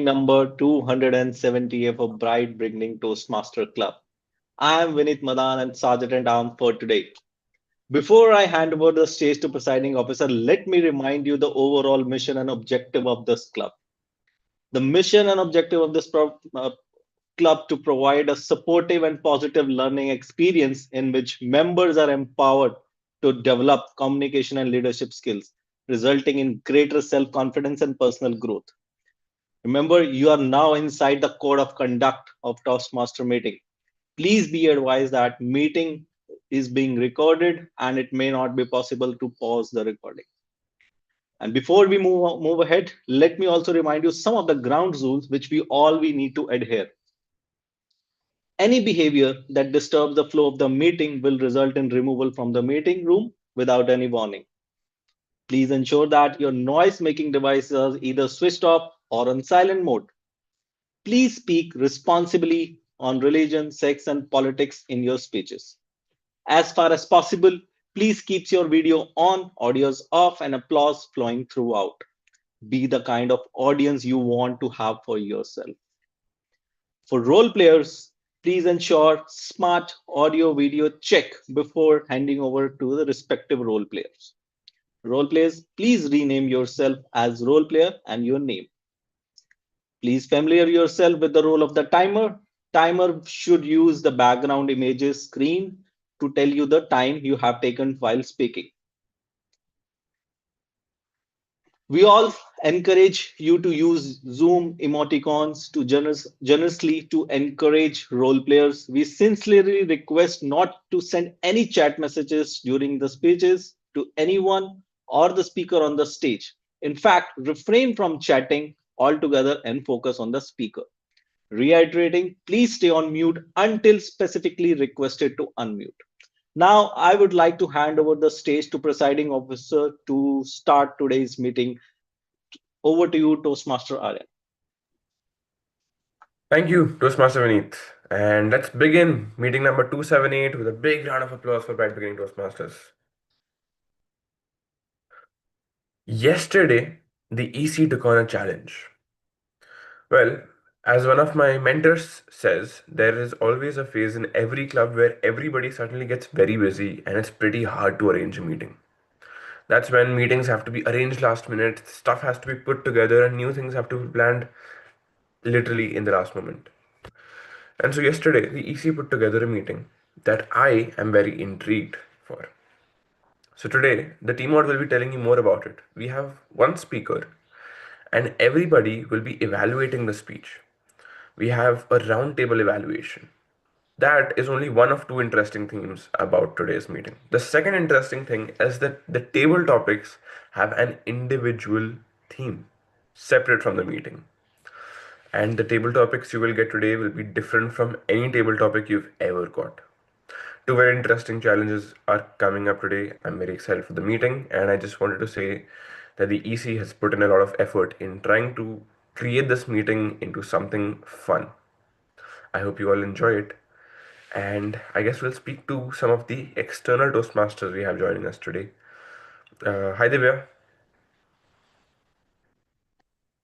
meeting number 278 of Bright Beginning Toastmaster Club. I am Vinit Madan and Sergeant at Arms for today. Before I hand over the stage to presiding officer, let me remind you the overall mission and objective of this club. The mission and objective of this club to provide a supportive and positive learning experience in which members are empowered to develop communication and leadership skills, resulting in greater self-confidence and personal growth. Remember, you are now inside the code of conduct of Toastmaster meeting. Please be advised that meeting is being recorded and it may not be possible to pause the recording. And before we move ahead, let me also remind you some of the ground rules which we need to adhere. Any behavior that disturbs the flow of the meeting will result in removal from the meeting room without any warning. Please ensure that your noise making devices are either switched off or on silent mode. Please speak responsibly on religion, sex, and politics in your speeches. As far as possible, please keep your video on, audios off, and applause flowing throughout. Be the kind of audience you want to have for yourself. For role players, please ensure smart audio video check before handing over to the respective role players. Role players, please rename yourself as role player and your name. Please familiar yourself with the role of the timer. Timer should use the background images screen to tell you the time you have taken while speaking. We all encourage you to use Zoom emoticons to generously to encourage role players. We sincerely request not to send any chat messages during the speeches to anyone or the speaker on the stage. In fact, refrain from chatting altogether and focus on the speaker. Reiterating, please stay on mute until specifically requested to unmute. Now, I would like to hand over the stage to presiding officer to start today's meeting. Over to you, Toastmaster Aryan. Thank you, Toastmaster Vineet. And let's begin meeting number 278 with a big round of applause for Bright Beginning Toastmasters. Yesterday, the EC took on a challenge. Well, as one of my mentors says, there is always a phase in every club where everybody suddenly gets very busy and it's pretty hard to arrange a meeting. That's when meetings have to be arranged last minute, stuff has to be put together, and new things have to be planned literally in the last moment. And so yesterday, the EC put together a meeting that I am very intrigued for. So today, the team will be telling you more about it. We have one speaker, and everybody will be evaluating the speech. We have a roundtable evaluation. That is only one of two interesting themes about today's meeting. The second interesting thing is that the table topics have an individual theme separate from the meeting. And the table topics you will get today will be different from any table topic you've ever got. Two very interesting challenges are coming up today. I'm very excited for the meeting, and I just wanted to say that the EC has put in a lot of effort in trying to create this meeting into something fun. I hope you all enjoy it. And I guess we'll speak to some of the external Toastmasters we have joining us today. Hi, Divya.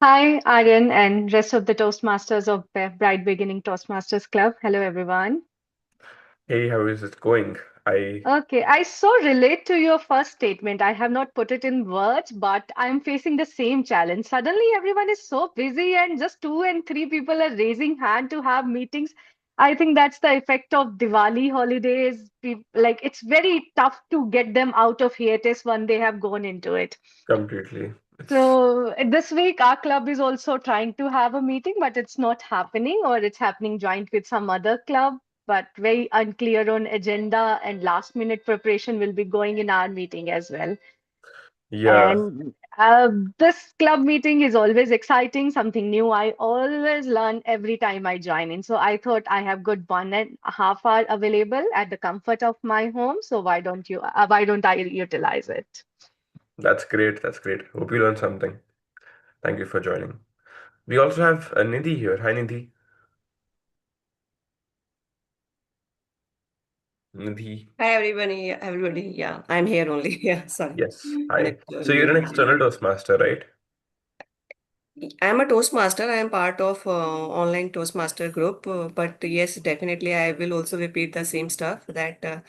Hi, Aryan, and rest of the Toastmasters of the Bright Beginning Toastmasters Club. Hello, everyone. Hey, how is it going? I Okay, I so relate to your first statement. I have not put it in words, but I'm facing the same challenge. Suddenly, everyone is so busy, and just two and three people are raising hand to have meetings. I think that's the effect of Diwali holidays. Like it's very tough to get them out of hiatus when they have gone into it. completely. It's So this week, our club is also trying to have a meeting, but it's not happening, or it's happening joint with some other club, but very unclear on agenda and last minute preparation will be going in our meeting as well. yeah, And this club meeting is always exciting, something new. I always learn every time I join in. So I thought I have good 1.5 hours available at the comfort of my home. So why don't I utilize it? that's great. That's great. Hope you learned something. Thank you for joining. We also have Nidhi here. Hi, Nidhi. Nidhi. Hi everybody, everybody. Yeah, I'm here only. Yeah, sorry. Yes. An Hi. So external. you're an external Toastmaster, right? I'm a Toastmaster. I am part of online Toastmaster group. But yes, definitely, I will also repeat the same stuff that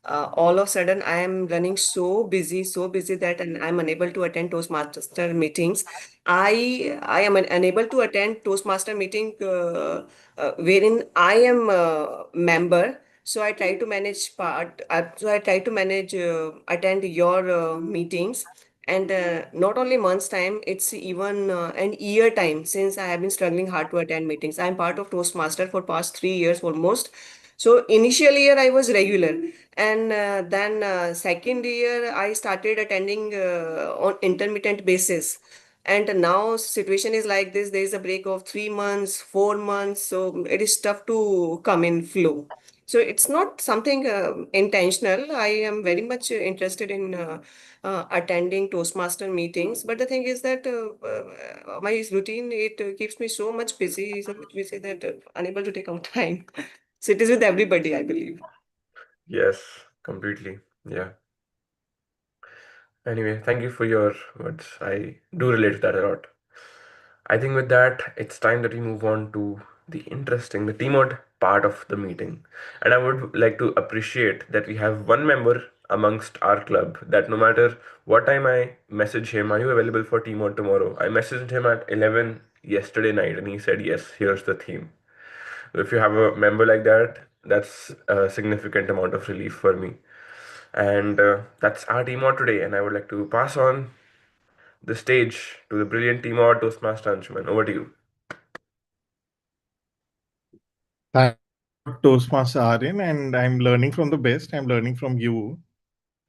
all of a sudden I am running so busy that I'm unable to attend Toastmaster meetings. I am unable to attend Toastmaster meeting wherein I am a member. So I try to manage so I try to manage attend your meetings, and not only months time, it's even an year time since I have been struggling hard to attend meetings. I'm part of Toastmaster for past 3 years almost. So initial year I was regular, and then second year I started attending on intermittent basis. And now situation is like this. There is a break of 3 months, 4 months, so it is tough to come in flow. So it's not something intentional. I am very much interested in attending Toastmaster meetings. But the thing is that my routine, it keeps me so much busy that unable to take out time. So it is with everybody, I believe. Yes, completely. Yeah. Anyway, thank you for your words. I do relate to that a lot. I think with that, it's time that we move on to the teamwork part of the meeting. And I would like to appreciate that we have one member amongst our club that no matter what time I message him, are you available for teamwork tomorrow? I messaged him at 11 yesterday night and he said, yes, here's the theme. So if you have a member like that, that's a significant amount of relief for me. And that's our teamwork today. And I would like to pass on the stage to the brilliant teamwork Toastmaster Anshuman. Over to you. Thanks a lot, Toastmaster Aryan, and I'm learning from the best. I'm learning from you.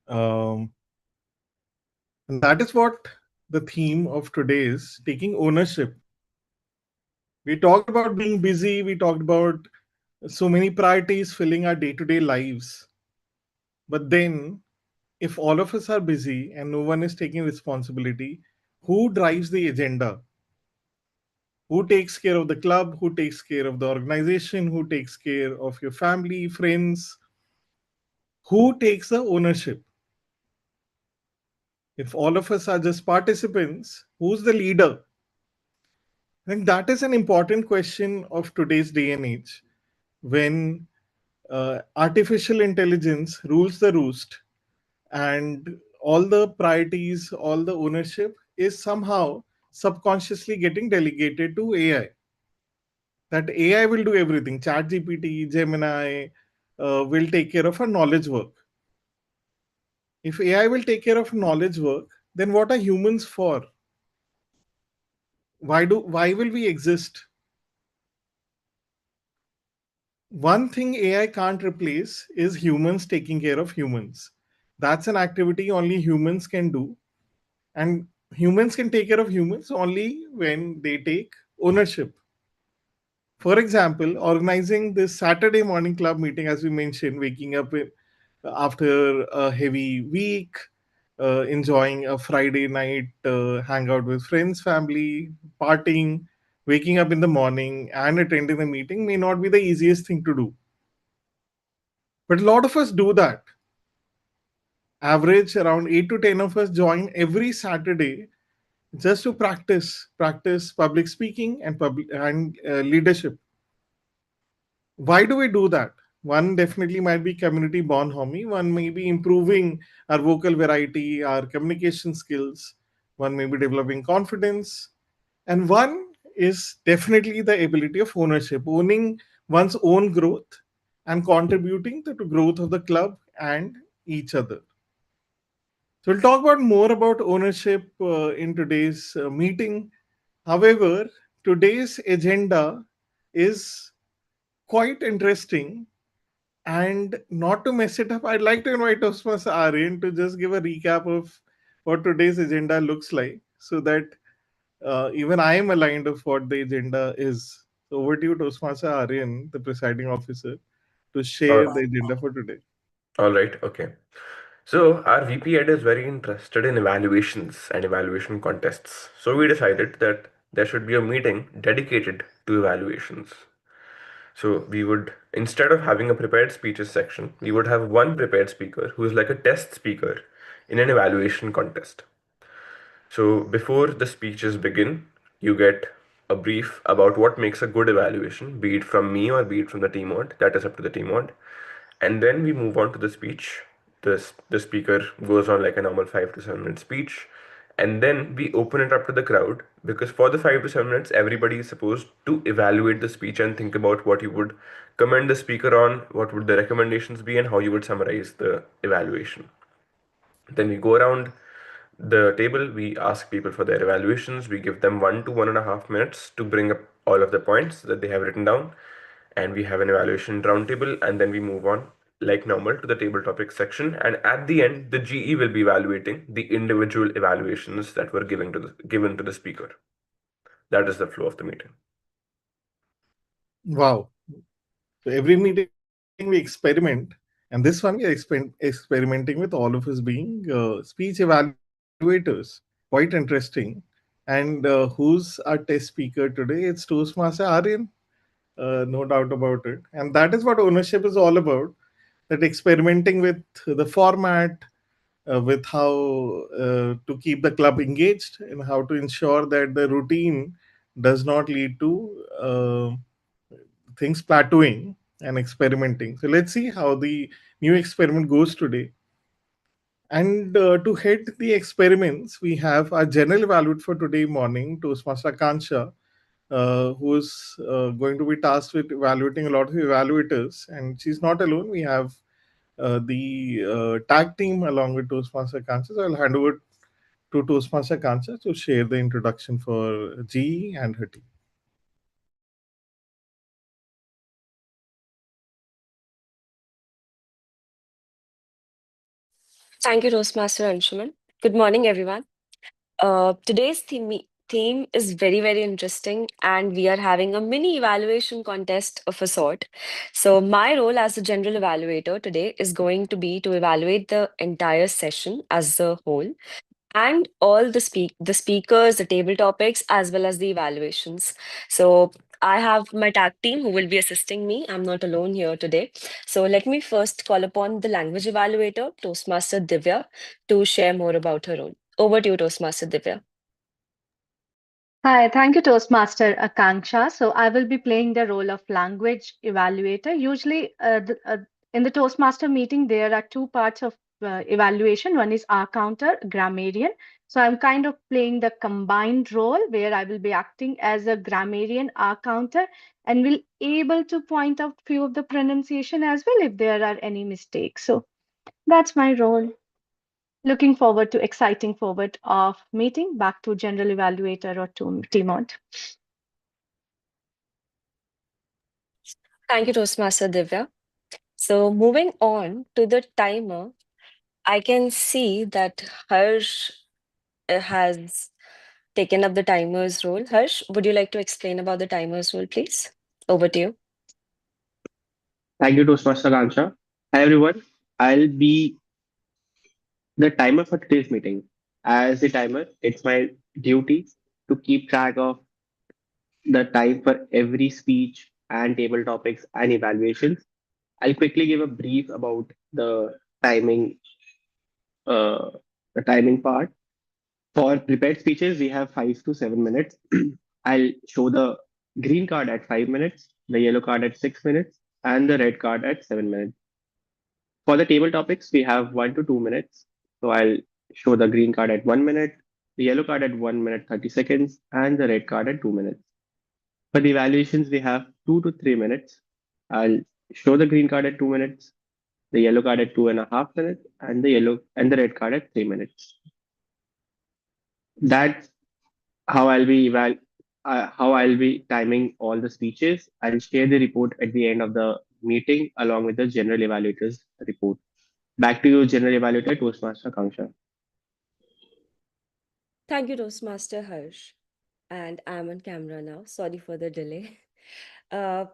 Um, and that is what the theme of today is, taking ownership. We talked about being busy, we talked about so many priorities filling our day to day lives. But then, if all of us are busy and no one is taking responsibility, who drives the agenda? Who takes care of the club? Who takes care of the organization? Who takes care of your family, friends? Who takes the ownership? If all of us are just participants, who's the leader? I think that is an important question of today's day and age when artificial intelligence rules the roost and all the priorities, all the ownership is somehow subconsciously getting delegated to AI. That AI will do everything. ChatGPT, Gemini will take care of our knowledge work. If AI will take care of knowledge work, then what are humans for? Why will we exist? One thing AI can't replace is humans taking care of humans. That's an activity only humans can do, and humans can take care of humans only when they take ownership. For example, organizing this Saturday morning club meeting, as we mentioned, waking up after a heavy week, enjoying a Friday night hangout with friends, family, partying, waking up in the morning and attending the meeting may not be the easiest thing to do. But a lot of us do that. Average around 8 to 10 of us join every Saturday just to practice public speaking and leadership. Why do we do that? One definitely might be community born hobby. One may be improving our vocal variety, our communication skills. One may be developing confidence. And one is definitely the ability of ownership, owning one's own growth and contributing to the growth of the club and each other. So we'll talk about more about ownership in today's meeting. However, today's agenda is quite interesting. And not to mess it up, I'd like to invite Osmas Aryan to just give a recap of what today's agenda looks like so that even I am aligned of what the agenda is. So over to you, Toastmaster Aryan, the presiding officer, to All, share the agenda for today. all right, okay. So our VP Ed is very interested in evaluations and evaluation contests. So we decided that there should be a meeting dedicated to evaluations. So we would, instead of having a prepared speeches section, we would have one prepared speaker who is like a test speaker in an evaluation contest. So before the speeches begin, You get a brief about what makes a good evaluation, be it from me or be it from the team mod. That is up to the team mod. And then we move on to the speech. The speaker goes on like a normal 5 to 7 minute speech. And then we open it up to the crowd because for the 5 to 7 minutes, everybody is supposed to evaluate the speech and think about what you would commend the speaker on, what would the recommendations be, and how you would summarize the evaluation. Then we go around the table, we ask people for their evaluations, we give them 1 to 1.5 minutes to bring up all of the points that they have written down, and we have an evaluation roundtable, and then we move on like normal to the table topics section. And at the end, the GE will be evaluating the individual evaluations that were given to the speaker. That is the flow of the meeting. Wow. So every meeting we experiment, and this one we are experimenting with all of us being speech evaluators. Quite interesting. And who's our test speaker today? It's Toastmaster Aryan. No doubt about it. And that is what ownership is all about. That experimenting with the format, with how to keep the club engaged, and how to ensure that the routine does not lead to things plateauing and experimenting. So let's see how the new experiment goes today. And to head the experiments, we have our general evaluate for today morning, Toastmaster Kansha, who's going to be tasked with evaluating a lot of evaluators. And she's not alone. We have the tag team along with Toastmaster Kansha. So I'll hand over to Toastmaster Kansha to share the introduction for G and her team. Thank you, Toastmaster Anshuman. Good morning, everyone. Today's theme is very, very interesting, and we are having a mini evaluation contest of a sort. So, my role as a general evaluator today is going to be to evaluate the entire session as a whole and all the speakers, the table topics, as well as the evaluations. So I have my tag team who will be assisting me. I'm not alone here today. So let me first call upon the language evaluator, Toastmaster Divya, to share more about her role. Over to you, Toastmaster Divya. Hi, thank you, Toastmaster Akanksha. So I will be playing the role of language evaluator. Usually, in the Toastmaster meeting, there are two parts of evaluation. One is R counter, grammarian. So I'm kind of playing the combined role where I will be acting as a grammarian R counter and will able to point out few of the pronunciation as well if there are any mistakes. So that's my role. Looking forward to exciting forward of meeting back to general evaluator or to Timon. Thank you, Toastmaster Divya. So moving on to the timer, I can see that Harsh has taken up the timer's role. Harsh, would you like to explain about the timer's role, please? Over to you. Thank you, Toastmaster Kansha. Hi, everyone. I'll be the timer for today's meeting. As the timer, it's my duty to keep track of the time for every speech and table topics and evaluations. I'll quickly give a brief about uh, the timing part. For prepared speeches, we have 5 to 7 minutes. I'll show the green card at 5 minutes, the yellow card at 6 minutes, and the red card at 7 minutes. For the table topics, we have 1 to 2 minutes. So I'll show the green card at 1 minute, the yellow card at 1 minute 30 seconds, and the red card at 2 minutes. For the evaluations, we have 2 to 3 minutes. I'll show the green card at 2 minutes, the yellow card at 2.5 minutes, and the red card at 3 minutes. That's how I'll be timing all the speeches. I'll share the report at the end of the meeting along with the general evaluator's report. Back to you, General Evaluator Toastmaster Kangsha. Thank you, Toastmaster Harsh. And I'm on camera now. Sorry for the delay. Uh,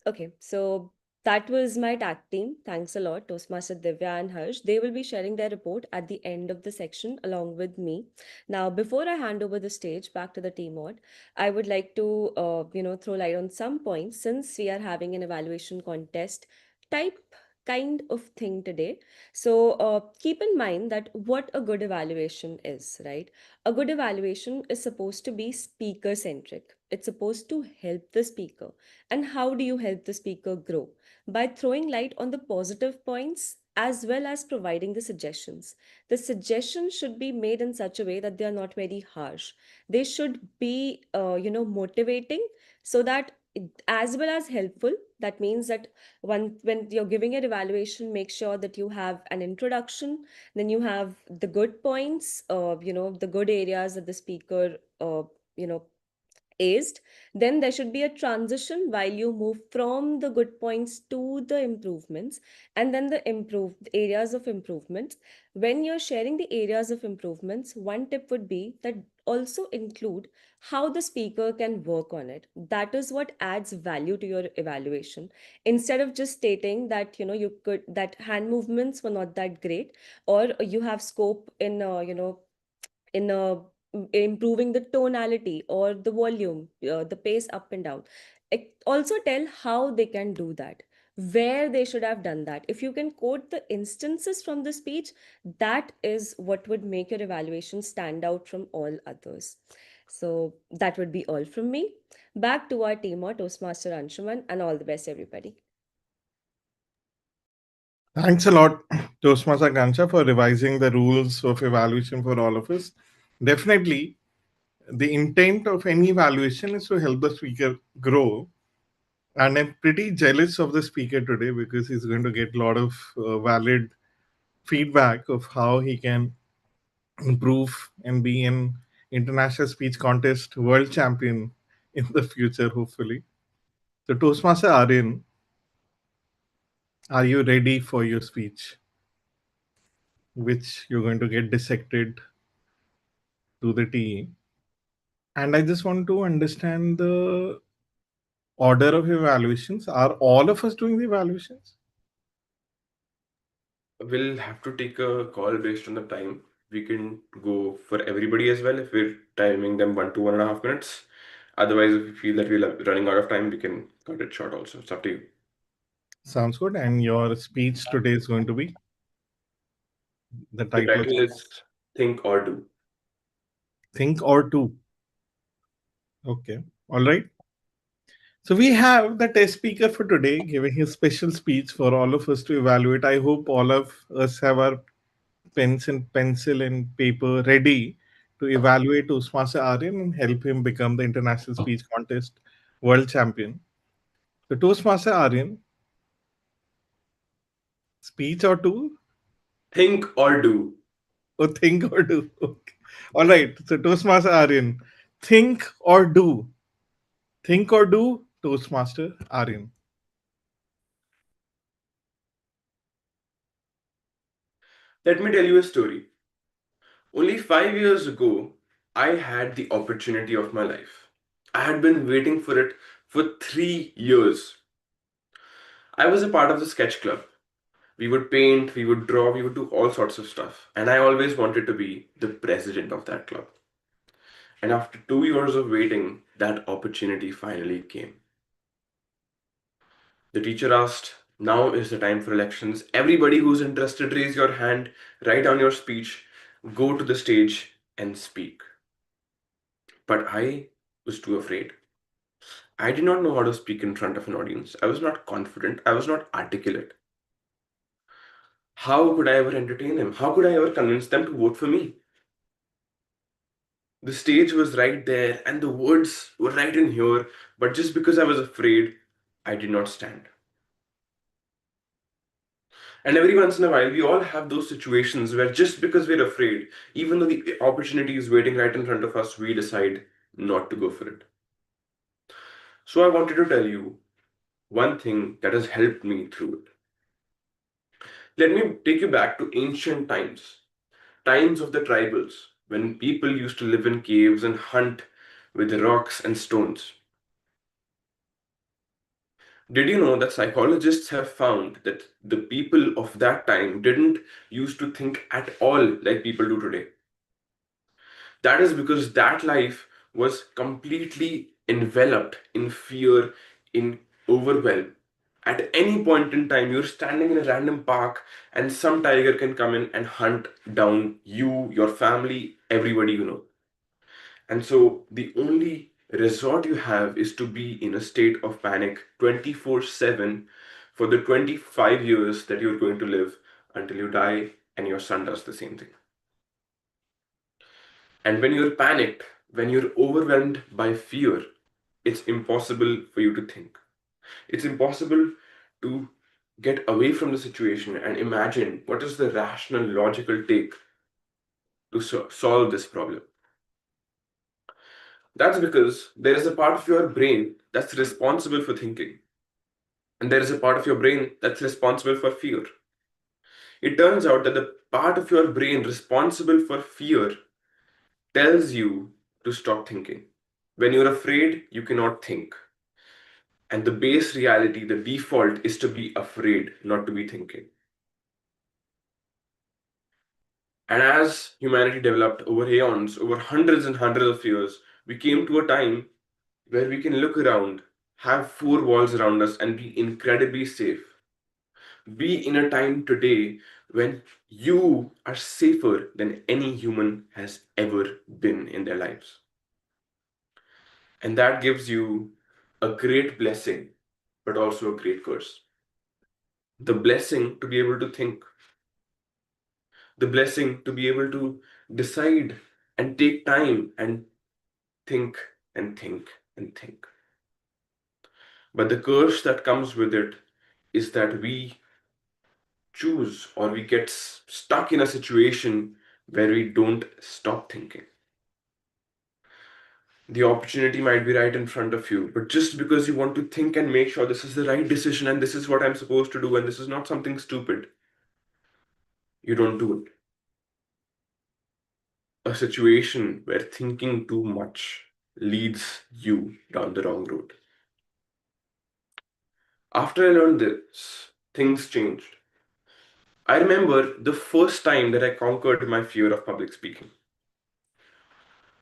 okay, so that was my tag team. Thanks a lot, Toastmaster Divya and Harsh. They will be sharing their report at the end of the section along with me. Now, before I hand over the stage back to the team mod, I would like to, throw light on some points since we are having an evaluation contest type kind of thing today. So keep in mind that what a good evaluation is, right? A good evaluation is supposed to be speaker centric. It's supposed to help the speaker. And how do you help the speaker grow? By throwing light on the positive points as well as providing the suggestions. The suggestions should be made in such a way that they are not very harsh. They should be, motivating, so that as well as helpful. That means that when you're giving an evaluation, make sure that you have an introduction, then you have the good points, the good areas that the speaker you know aced. Then there should be a transition while you move from the good points to the improvements, and then the improved areas of improvements. When you're sharing the areas of improvements, one tip would be that also include how the speaker can work on it. That is what adds value to your evaluation. Instead of just stating that you could that hand movements were not that great, or you have scope in improving the tonality or the volume, the pace up and down. Also tell how they can do that, where they should have done that. If you can quote the instances from the speech, that is what would make your evaluation stand out from all others. So that would be all from me. Back to our team or Toastmaster Anshuman, and all the best, everybody. Thanks a lot, Toastmaster Gansha, for revising the rules of evaluation for all of us. Definitely, the intent of any evaluation is to help the speaker grow. And I'm pretty jealous of the speaker today because he's going to get a lot of valid feedback of how he can improve and be an international speech contest world champion in the future, hopefully. So, Toastmaster Aryan, are you ready for your speech, which you're going to get dissected to the T? And I just want to understand the order of evaluations. Are all of us doing the evaluations? We'll have to take a call based on the time. We can go for everybody as well if we're timing them 1 to 1.5 minutes. Otherwise, if we feel that we're running out of time, we can cut it short also. It's up to you. Sounds good. And your speech today is going to be the The title title is Think or Do. Think or Do. Okay. All right. So we have the test speaker for today giving his special speech for all of us to evaluate. I hope all of us have our pens and pencil and paper ready to evaluate Toastmaster Aryan and help him become the International Speech Contest world champion. So Toastmaster Aryan, speech or two? Think or Do. Or think or do? Okay. All right. So Toastmaster Aryan, think or do? Think or do, Toastmaster Aryan. Let me tell you a story. Only 5 years ago, I had the opportunity of my life. I had been waiting for it for 3 years. I was a part of the sketch club. We would paint, we would draw, we would do all sorts of stuff. And I always wanted to be the president of that club. And after 2 years of waiting, that opportunity finally came. The teacher asked, "Now is the time for elections. Everybody who's interested, raise your hand, write down your speech, go to the stage and speak." But I was too afraid. I did not know how to speak in front of an audience. I was not confident. I was not articulate. How could I ever entertain them? How could I ever convince them to vote for me? The stage was right there and the words were right in here, but just because I was afraid, I did not stand. And every once in a while, we all have those situations where just because we're afraid, even though the opportunity is waiting right in front of us, we decide not to go for it. So I wanted to tell you one thing that has helped me through it. Let me take you back to ancient times, times of the tribals, when people used to live in caves and hunt with rocks and stones. Did you know that psychologists have found that the people of that time didn't used to think at all like people do today? That is because that life was completely enveloped in fear, in overwhelm. At any point in time, you're standing in a random park and some tiger can come in and hunt down you, your family, everybody you know. And so the only resort you have is to be in a state of panic 24/7 for the 25 years that you're going to live until you die, and your son does the same thing. And when you're panicked, when you're overwhelmed by fear, it's impossible for you to think. It's impossible to get away from the situation and imagine what is the rational, logical take to solve this problem. That's because there is a part of your brain that's responsible for thinking, and there is a part of your brain that's responsible for fear. It turns out that the part of your brain responsible for fear tells you to stop thinking. When you're afraid, you cannot think. And the base reality, the default, is to be afraid, not to be thinking. And as humanity developed over aeons, over hundreds and hundreds of years, we came to a time where we can look around, have four walls around us, and be incredibly safe. Be in a time today when you are safer than any human has ever been in their lives. And that gives you a great blessing, but also a great curse. The blessing to be able to think, the blessing to be able to decide and take time and think and think and think. But the curse that comes with it is that we choose or we get stuck in a situation where we don't stop thinking. The opportunity might be right in front of you, but just because you want to think and make sure this is the right decision and this is what I'm supposed to do and this is not something stupid, you don't do it. A situation where thinking too much leads you down the wrong road. After I learned this, things changed. I remember the first time that I conquered my fear of public speaking.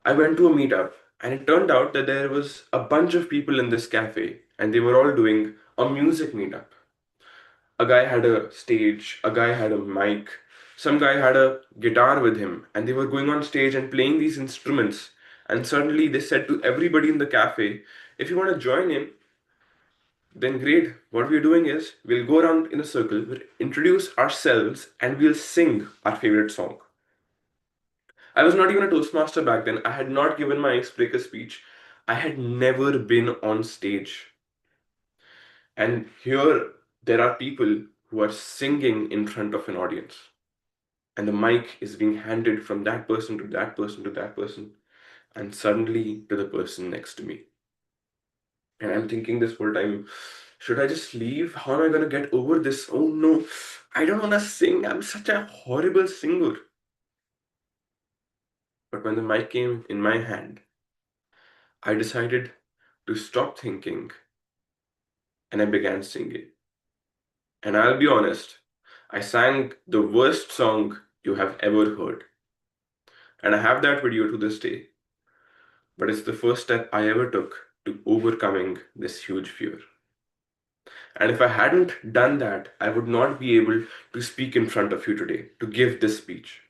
I went to a meetup and it turned out that there was a bunch of people in this cafe and they were all doing a music meetup. A guy had a stage, a guy had a mic, some guy had a guitar with him, and they were going on stage and playing these instruments. And suddenly they said to everybody in the cafe, if you want to join in, then great. What we're doing is we'll go around in a circle, we'll introduce ourselves, and we'll sing our favorite song. I was not even a Toastmaster back then. I had not given my icebreaker speech. I had never been on stage. And here there are people who are singing in front of an audience. And the mic is being handed from that person to that person to that person, and suddenly to the person next to me. And I'm thinking this whole time, should I just leave? How am I going to get over this? Oh no, I don't want to sing. I'm such a horrible singer. But when the mic came in my hand, I decided to stop thinking and I began singing. And I'll be honest, I sang the worst song you have ever heard. And I have that video to this day. But it's the first step I ever took to overcoming this huge fear. And if I hadn't done that, I would not be able to speak in front of you today, to give this speech.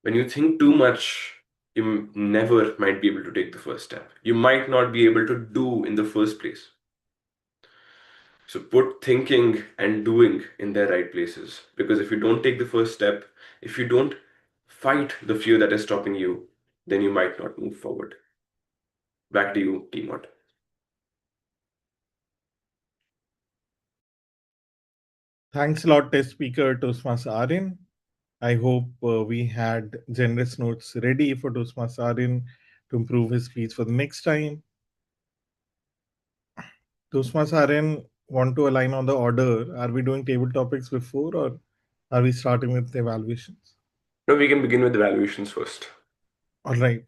When you think too much, you never might be able to take the first step. You might not be able to do in the first place. So put thinking and doing in their right places. Because if you don't take the first step, if you don't fight the fear that is stopping you, then you might not move forward. Back to you, Timot. Thanks a lot, test speaker Toastmaster Aryan. I hope we had generous notes ready for Toastmaster Aryan to improve his speech for the next time. Toastmaster Aryan, want to align on the order? Are we doing table topics before or are we starting with evaluations? Now we can begin with evaluations first. All right.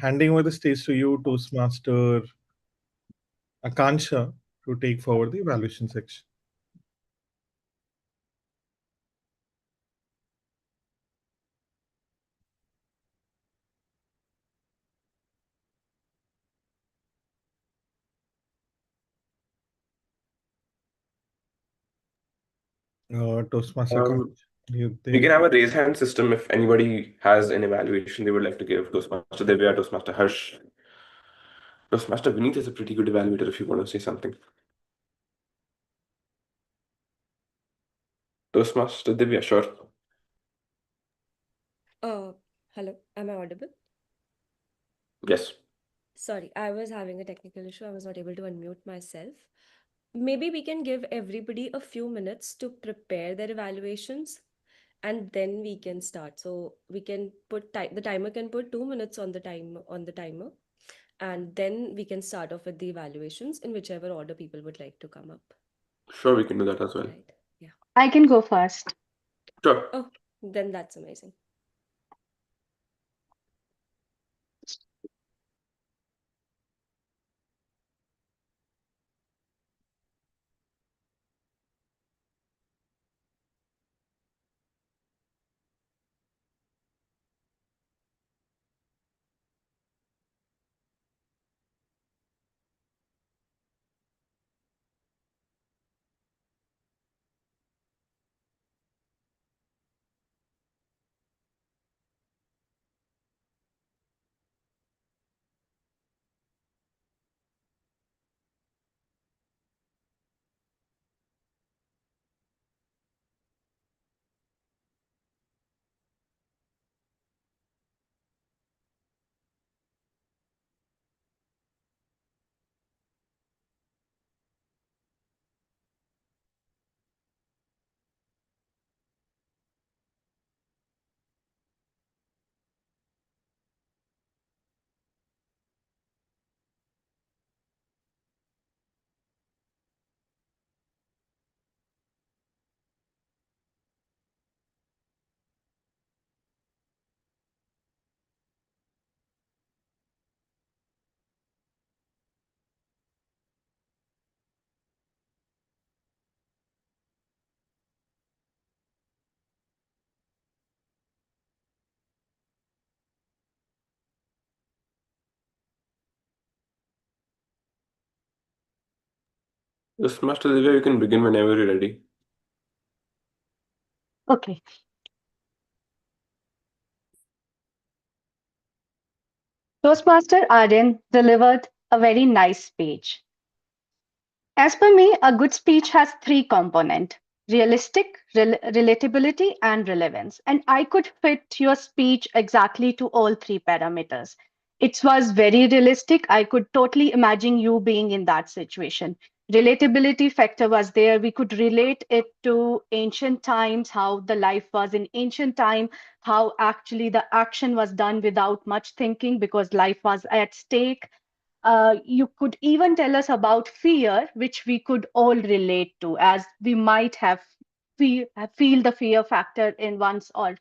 Handing over the stage to you, Toastmaster Akansha, to take forward the evaluation section. Toastmaster Um, College? Do you we can think? have a raise hand system if anybody has an evaluation they would like to give. Toastmaster Divya, Toastmaster Harsh, Toastmaster Vineet is a pretty good evaluator if you want to say something. Toastmaster Divya, sure. Uh, Hello, am I audible? Yes. Sorry, I was having a technical issue. I was not able to unmute myself. Maybe we can give everybody a few minutes to prepare their evaluations and then we can start. So we can put the timer can put 2 minutes on the timer, and then we can start off with the evaluations in whichever order people would like to come up. Sure, we can do that as well. Right? Yeah. I can go first. Sure. Oh, then that's amazing. Toastmaster Divya, you can begin whenever you're ready. Okay. Toastmaster Aryan delivered a very nice speech. As per me, a good speech has three components: realistic, relatability, and relevance. And I could fit your speech exactly to all three parameters. It was very realistic. I could totally imagine you being in that situation. Relatability factor was there. We could relate it to ancient times, how the life was in ancient time, how actually the action was done without much thinking because life was at stake. You could even tell us about fear, which we could all relate to, as we might have feel the fear factor in once or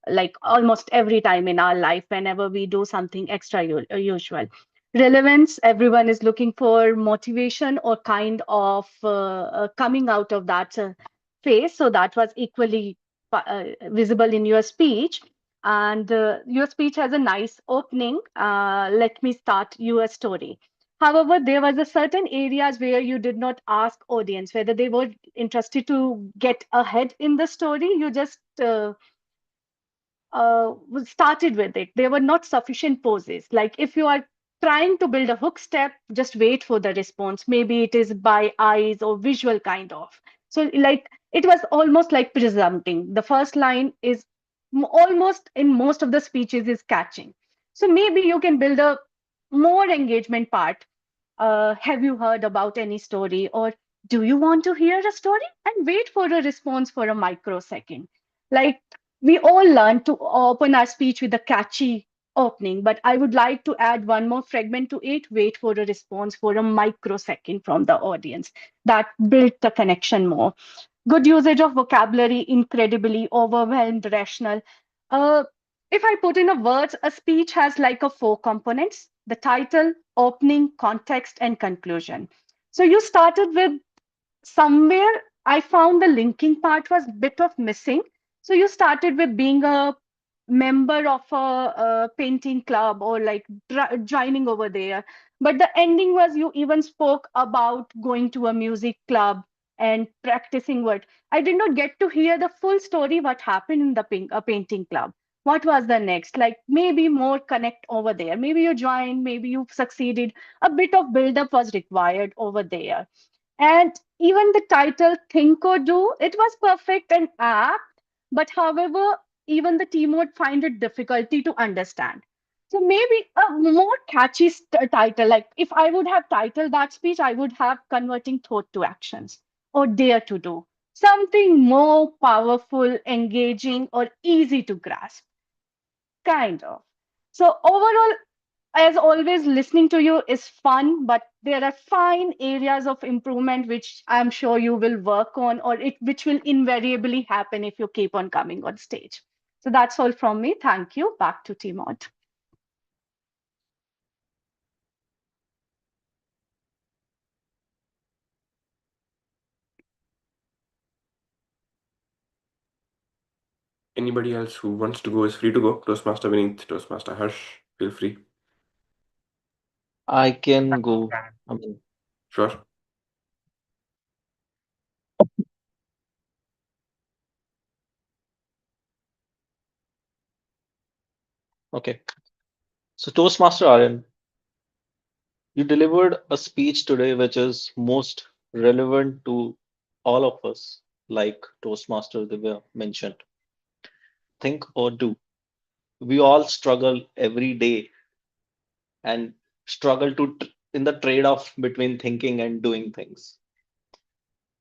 like almost every time in our life whenever we do something extra usual. Relevance, everyone is looking for motivation or kind of coming out of that phase. So that was equally visible in your speech. And your speech has a nice opening. Let me start you a story. However, there was a certain areas where you did not ask audience whether they were interested to get ahead in the story. You just started with it. There were not sufficient poses. Like if you are trying to build a hook step, just wait for the response. Maybe it is by eyes or visual kind of. So like it was almost like presumpting. The first line is almost in most of the speeches is catching. So maybe you can build a more engagement part. Have you heard about any story, or do you want to hear a story? And wait for a response for a microsecond. Like we all learn to open our speech with a catchy opening, but I would like to add one more fragment to it. Wait for a response for a microsecond from the audience. That built the connection more. Good usage of vocabulary, incredibly overwhelmed, rational. Uh, if I put in a words, a speech has like a four components: the title, opening, context, and conclusion. So you started with somewhere. I found the linking part was bit of missing. So you started with being a member of a painting club or like joining over there. But the ending was you even spoke about going to a music club. and practicing what I did not get to hear the full story, what happened in the painting club. What was the next? Like maybe more connect over there. Maybe you joined, maybe you succeeded. A bit of build up was required over there. And even the title Think or Do, it was perfect and apt, but however, even the team would find it difficulty to understand. So maybe a more catchy title, like if I would have titled that speech, I would have converting thought to actions or dare to do. Something more powerful, engaging, or easy to grasp, kind of. So overall, as always, listening to you is fun, but there are fine areas of improvement which I'm sure you will work on, or it which will invariably happen if you keep on coming on stage. So that's all from me. Thank you. Back to Timot. Anybody else who wants to go is free to go. Toastmaster Vineet, Toastmaster Harsh, feel free. I can go. I mean, Sure. okay. So, Toastmaster Aryan, you delivered a speech today which is most relevant to all of us, like Toastmaster Divya mentioned. Think or do. We all struggle every day and struggle in the trade-off between thinking and doing things.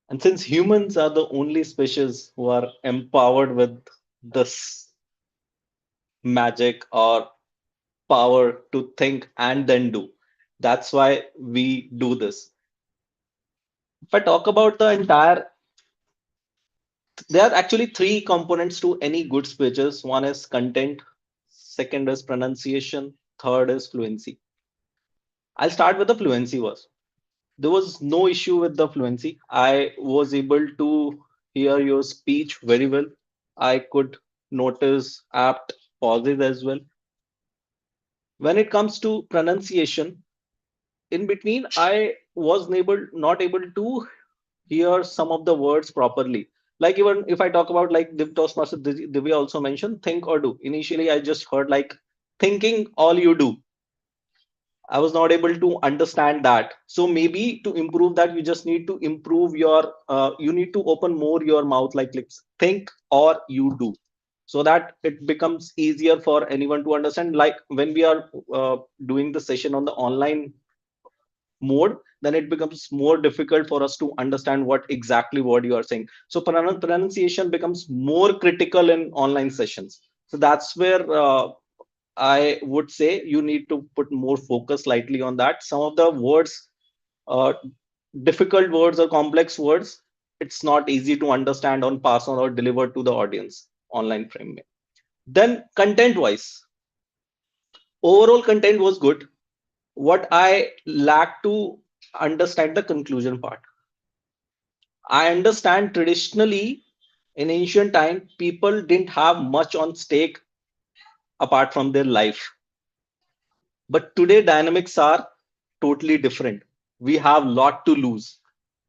And since humans are the only species who are empowered with this magic or power to think and then do, that's why we do this. If I talk about the entire, there are actually three components to any good speeches. One is content, second is pronunciation, third is fluency. I'll start with the fluency first. There was no issue with the fluency. I was able to hear your speech very well. I could notice apt pauses as well. When it comes to pronunciation, in between, I was not able to hear some of the words properly. Like even if I talk about like the Toastmaster Divya also mentioned, think or do. Initially, I just heard like thinking all you do. I was not able to understand that. So maybe to improve that, you just need to improve your, you need to open more your mouth like lips. Think or you do. So that it becomes easier for anyone to understand. Like when we are doing the session on the online mode, then it becomes more difficult for us to understand what you are saying. So pronunciation becomes more critical in online sessions. So that's where I would say you need to put more focus slightly on that. Some of the words, uh, difficult words or complex words, it's not easy to understand on pass on or deliver to the audience online frame. Then content wise, overall content was good. What I lack to understand the conclusion part. I understand traditionally in ancient time, people didn't have much on stake apart from their life. But today dynamics are totally different. We have lot to lose.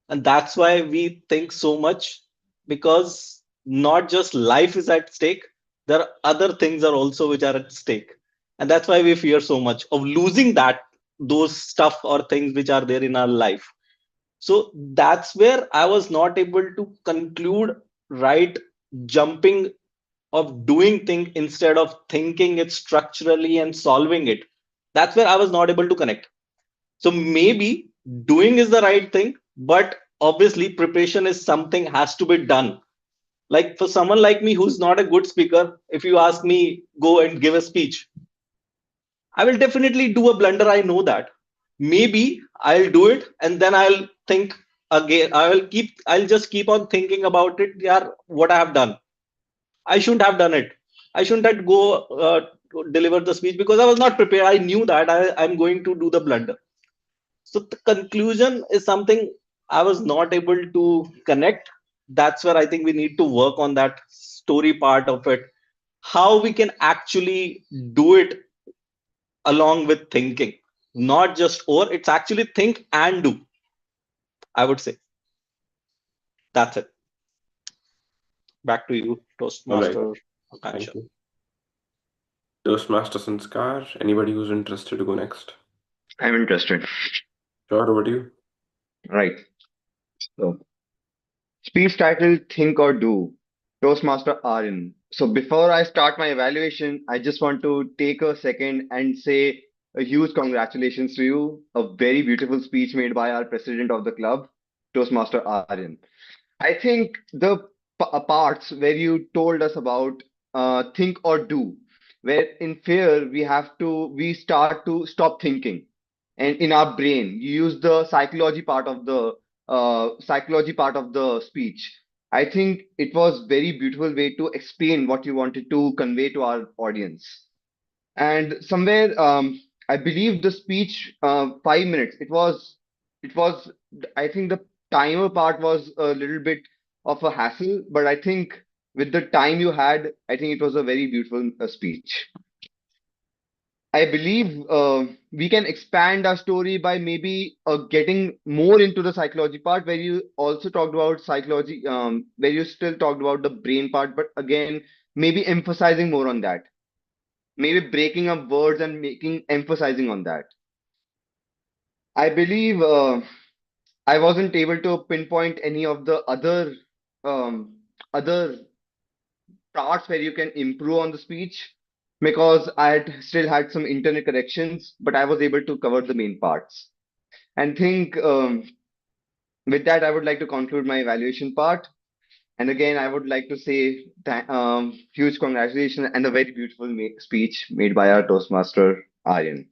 And that's why we think so much, because not just life is at stake, there are other things are also which are at stake. And that's why we fear so much of losing that, those stuff or things which are there in our life. So that's where I was not able to conclude right, jumping of doing thing instead of thinking it structurally and solving it. That's where I was not able to connect. So maybe doing is the right thing, but obviously preparation is something has to be done. Like for someone like me who's not a good speaker, if you ask me go and give a speech, I will definitely do a blunder. I know that. Maybe I'll do it and then I'll think again. I'll just keep on thinking about it. Yeah, what I have done. I shouldn't have done it. I shouldn't have go deliver the speech because I was not prepared. I knew that I'm going to do the blunder. So the conclusion is something I was not able to connect. That's where I think we need to work on that story part of it. How we can actually do it along with thinking, not just or it's actually think and do, I would say. That's it. Back to you, All right. Toastmaster Thank Akansha. you. Toastmasters and Scar. Anybody who's interested to go next? I'm interested. Sure, over to you. Right. So, speech title Think or Do. Toastmaster Aryan. So, before I start my evaluation, I just want to take a second and say a huge congratulations to you. A very beautiful speech made by our president of the club, Toastmaster Aryan. I think the parts where you told us about think or do, where in fear we start to stop thinking, and in our brain you use the psychology part of the speech. I think it was very beautiful way to explain what you wanted to convey to our audience. And somewhere, I believe the speech, 5 minutes. It was. I think the timer part was a little bit of a hassle, but I think with the time you had, I think it was a very beautiful speech. I believe we can expand our story by maybe getting more into the psychology part, where you also talked about psychology, where you still talked about the brain part, but again, maybe emphasizing more on that, maybe breaking up words and making emphasizing on that. I believe I wasn't able to pinpoint any of the um, other parts where you can improve on the speech because still had some internet corrections, but I was able to cover the main parts. And think with that, I would like to conclude my evaluation part. And again, I would like to say huge congratulations and a very beautiful speech made by our Toastmaster Aryan.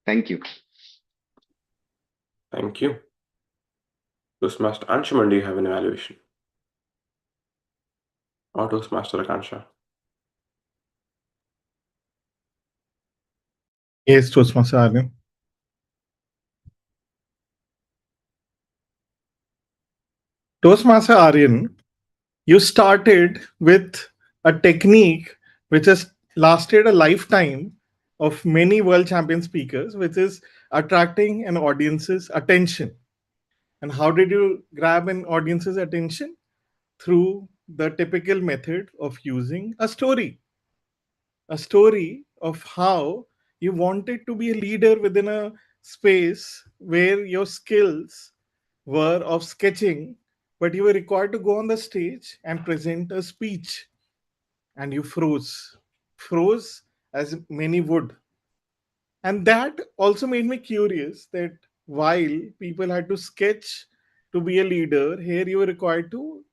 Thank you. Thank you. Toastmaster Anshuman, do you have an evaluation? Or Toastmaster Akansha? Yes, Toastmaster Aryan. Toastmaster Aryan, you started with a technique which has lasted a lifetime of many world champion speakers, which is attracting an audience's attention. And how did you grab an audience's attention? Through the typical method of using a story of how you wanted to be a leader within a space where your skills were of sketching, but you were required to go on the stage and present a speech, and you froze as many would. And that also made me curious that while people had to sketch to be a leader, here you were required to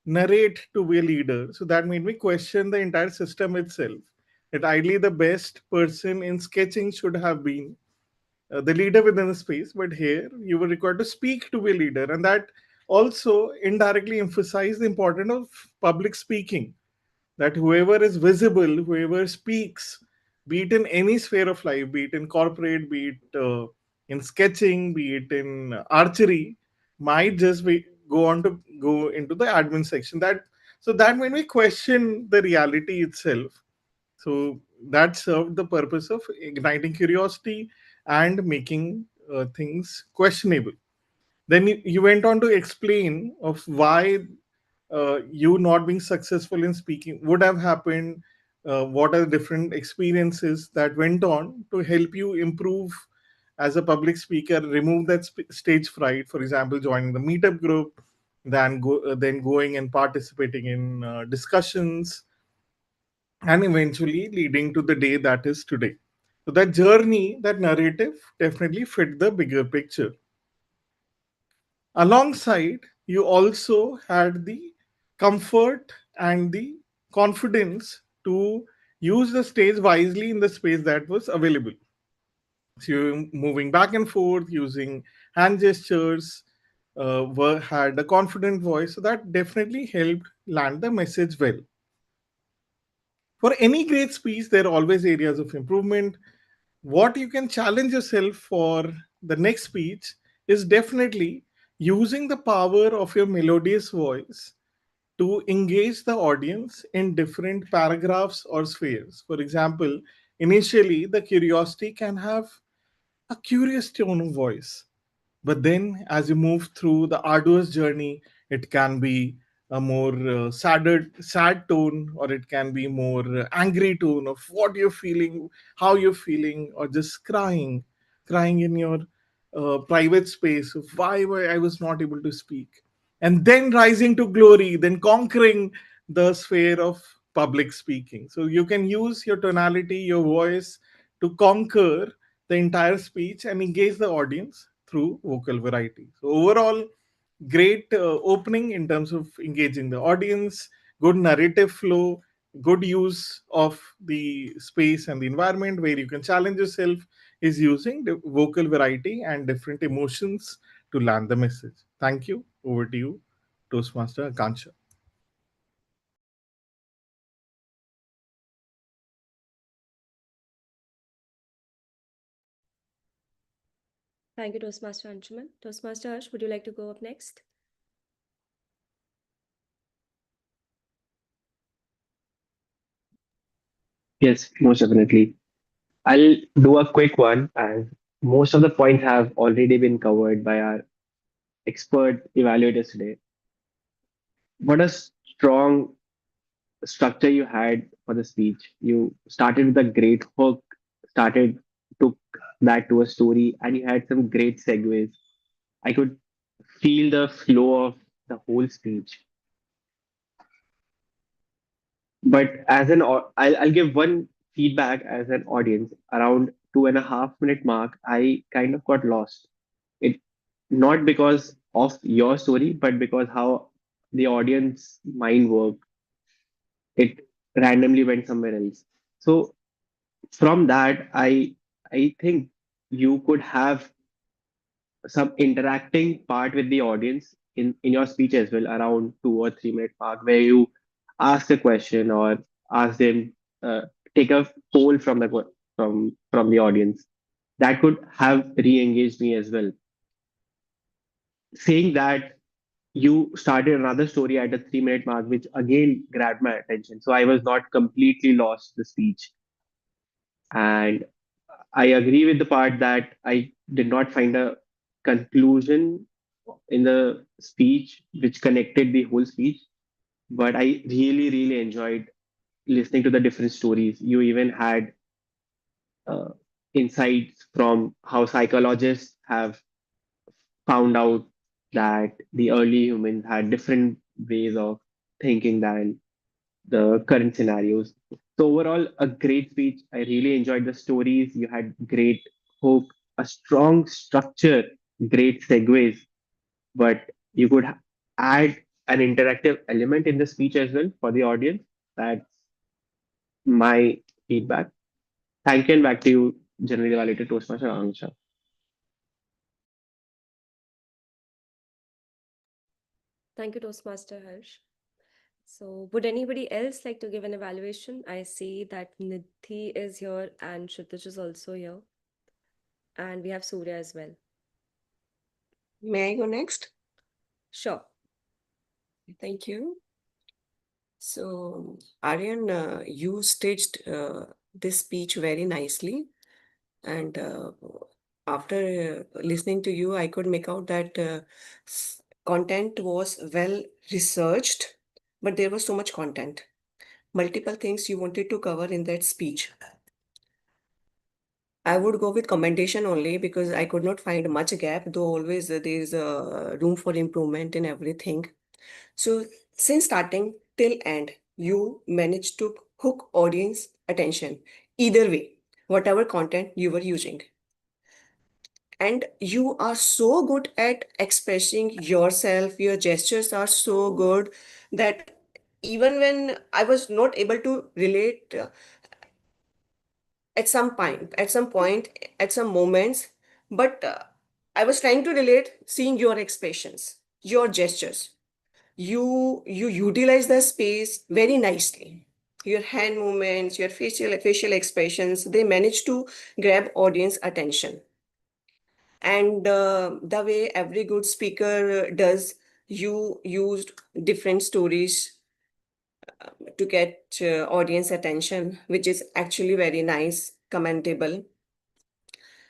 narrate to be a leader. So that made me question the entire system itself. That ideally the best person in sketching should have been the leader within the space, but here you were required to speak to be a leader. And that also indirectly emphasized the importance of public speaking, that whoever is visible, whoever speaks, be it in any sphere of life, be it in corporate, be it in sketching, be it in archery, might just be go into the admin section. That made me question the reality itself. So that served the purpose of igniting curiosity and making things questionable. Then you went on to explain of why you not being successful in speaking would have happened, what are the different experiences that went on to help you improve as a public speaker, remove that stage fright, for example joining the meetup group, then going and participating in discussions, and eventually leading to the day that is today. So that journey, that narrative definitely fit the bigger picture. Alongside, you also had the comfort and the confidence to use the stage wisely in the space that was available. So you moving back and forth using hand gestures, had a confident voice, so that definitely helped land the message well. For any great speech, there are always areas of improvement. What you can challenge yourself for the next speech is definitely using the power of your melodious voice to engage the audience in different paragraphs or spheres. For example, initially the curiosity can have a curious tone of voice, But then, as you move through the arduous journey, it can be a more sad tone, or it can be more angry tone of what you're feeling, how you're feeling, or just crying in your private space of why I was not able to speak, and then rising to glory, then conquering the sphere of public speaking. So you can use your tonality, your voice to conquer the entire speech and engage the audience through vocal variety. So overall, great opening in terms of engaging the audience, good narrative flow, good use of the space and the environment where you can challenge yourself is using the vocal variety and different emotions to land the message. Thank you. Over to you, Toastmaster Akansha. Thank you, Toastmaster Anshuman. Toastmaster Harsh, would you like to go up next? Yes, most definitely. I'll do a quick one, as most of the points have already been covered by our expert evaluators today. What a strong structure you had for the speech. You started with a great hook, started took that to a story, and you had some great segues. I could feel the flow of the whole speech. But I'll give one feedback as an audience. Around 2.5 minute mark, I kind of got lost. It not because of your story, but because how the audience mind worked. It randomly went somewhere else. So from that, I think you could have some interacting part with the audience in your speech as well, around 2 or 3 minute mark, where you ask a question or ask them, uh, take a poll from from the audience. That could have re-engaged me as well. Saying that, you started another story at a 3 minute mark, which again grabbed my attention, so I was not completely lost the speech. And I agree with the part that I did not find a conclusion in the speech which connected the whole speech, but I really, really enjoyed listening to the different stories. You even had uh, insights from how psychologists have found out that the early humans had different ways of thinking than the current scenarios. So overall, a great speech. I really enjoyed the stories. You had great hook, a strong structure, great segues, but you could add an interactive element in the speech as well for the audience. That's my feedback. Thank you, and back to you, generally evaluated Toastmaster Angsha. Thank you, Toastmaster Harsh. So, would anybody else like to give an evaluation? I see that Nidhi is here and Kshitij is also here, and we have Surya as well. May I go next? Sure. Thank you. So, Aryan, you staged this speech very nicely. And after listening to you, I could make out that content was well researched, but there was so much content, multiple things you wanted to cover in that speech. I would go with commendation only because I could not find much gap, though always there is room for improvement in everything. So, since starting till end, you managed to hook audience attention either way, whatever content you were using. And you are so good at expressing yourself, your gestures are so good that even when I was not able to relate at some point, at some moments, but I was trying to relate seeing your expressions, your gestures. You utilize the space very nicely. Your hand movements, your facial expressions, they manage to grab audience attention. And the way every good speaker does, you used different stories to get audience attention, which is actually very nice, commendable.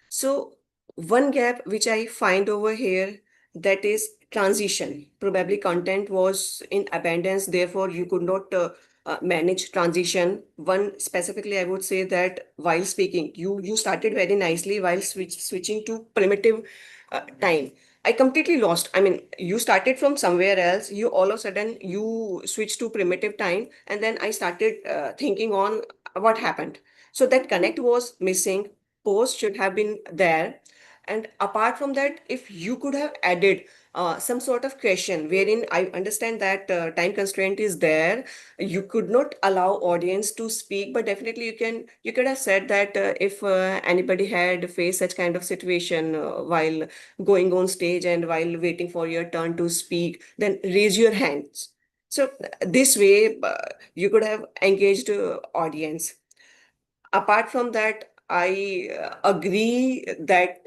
So One gap which I find over here, that is transition. Probably content was in abundance, therefore you could not manage transition. One specifically, I would say that while speaking, you started very nicely while switching to primitive time. I completely lost. I mean, you started from somewhere else. You all of a sudden you switched to primitive time, and then I started thinking on what happened. So that connect was missing. Post should have been there. And apart from that, if you could have added some sort of question wherein I understand that time constraint is there, you could not allow audience to speak, but definitely you could have said that if anybody had faced such kind of situation while going on stage and while waiting for your turn to speak, then raise your hands. So this way, you could have engaged audience. Apart from that, I agree that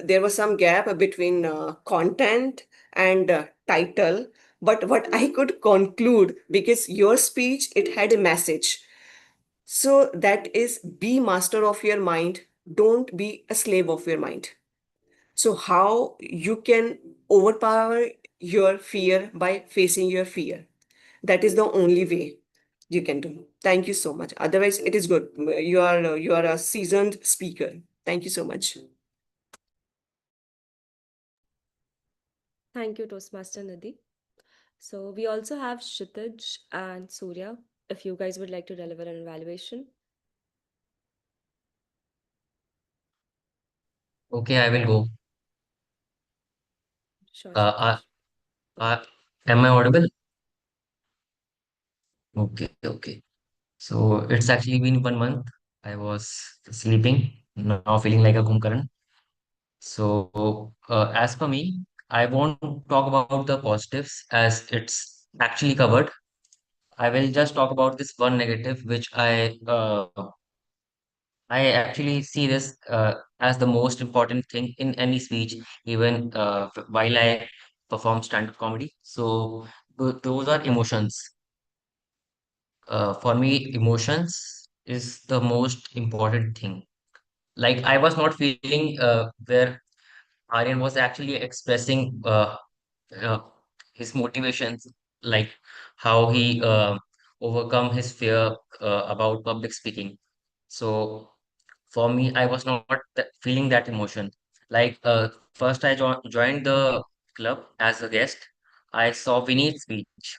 there was some gap between content and title. But what I could conclude, because your speech, it had a message. So that is, be master of your mind. Don't be a slave of your mind. So how you can overpower your fear by facing your fear. That is the only way you can do. Thank you so much. Otherwise, it is good. You are a seasoned speaker. Thank you so much. Thank you, Toastmaster Nidhi. So we also have Kshitij and Surya, if you guys would like to deliver an evaluation. Okay, I will go. Sure, Uh, Kshitij. am I audible? Okay, okay. So it's actually been 1 month. I was sleeping, now feeling like a Kumbhakarn. So, as per me, I won't talk about the positives as it's actually covered. I will just talk about this one negative, which I actually see this as the most important thing in any speech, even while I perform stand-up comedy. So those are emotions. For me, emotions is the most important thing. Like I was not feeling where Aryan was actually expressing uh, his motivations, like how he overcome his fear about public speaking. So for me, I was not feeling that emotion. Like first, I joined the club as a guest. I saw Vinny's speech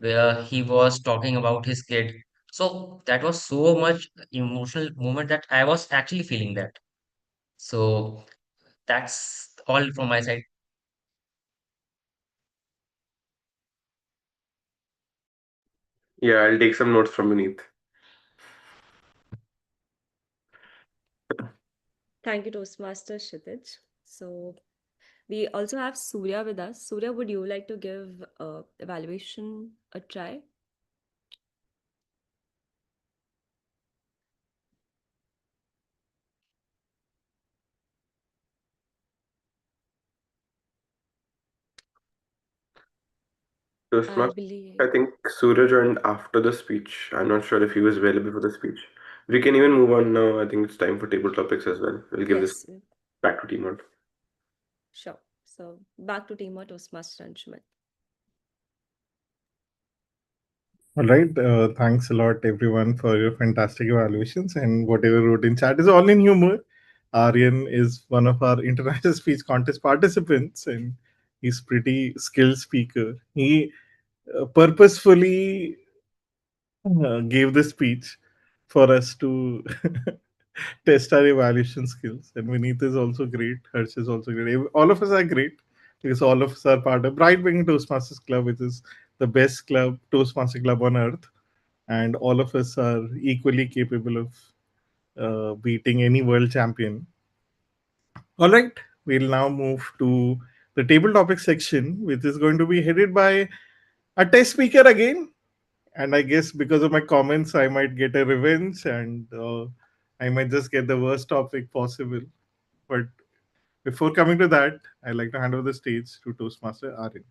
where he was talking about his kid. So that was so much emotional moment that I was actually feeling that. So that's all from my side. Yeah, I'll take some notes from beneath. Thank you, Toastmaster Kshitij. So we also have Surya with us. Surya, would you like to give evaluation a try? I Toastmaster, I believe, think Surya joined after the speech. I'm not sure if he was available for the speech. We can even move on now. I think it's time for table topics as well. We'll give this yes, back to Timon. sure. So back to team or Toastmaster Anshuman. All right. Thanks a lot, everyone, for your fantastic evaluations and whatever wrote in chat is all in humor. Aryan is one of our international speech contest participants, and he's pretty skilled speaker. He purposefully gave the speech for us to test our evaluation skills. And Vineet is also great. Harsh is also great. All of us are great because all of us are part of Bright Wing Toastmasters Club, which is the best club, Toastmaster club on earth. And all of us are equally capable of beating any world champion. All right, we'll now move to the table topic section, which is going to be headed by a test speaker again. And I guess because of my comments, I might get a revenge and I might just get the worst topic possible. But before coming to that, I'd like to hand over the stage to Toastmaster Aryan.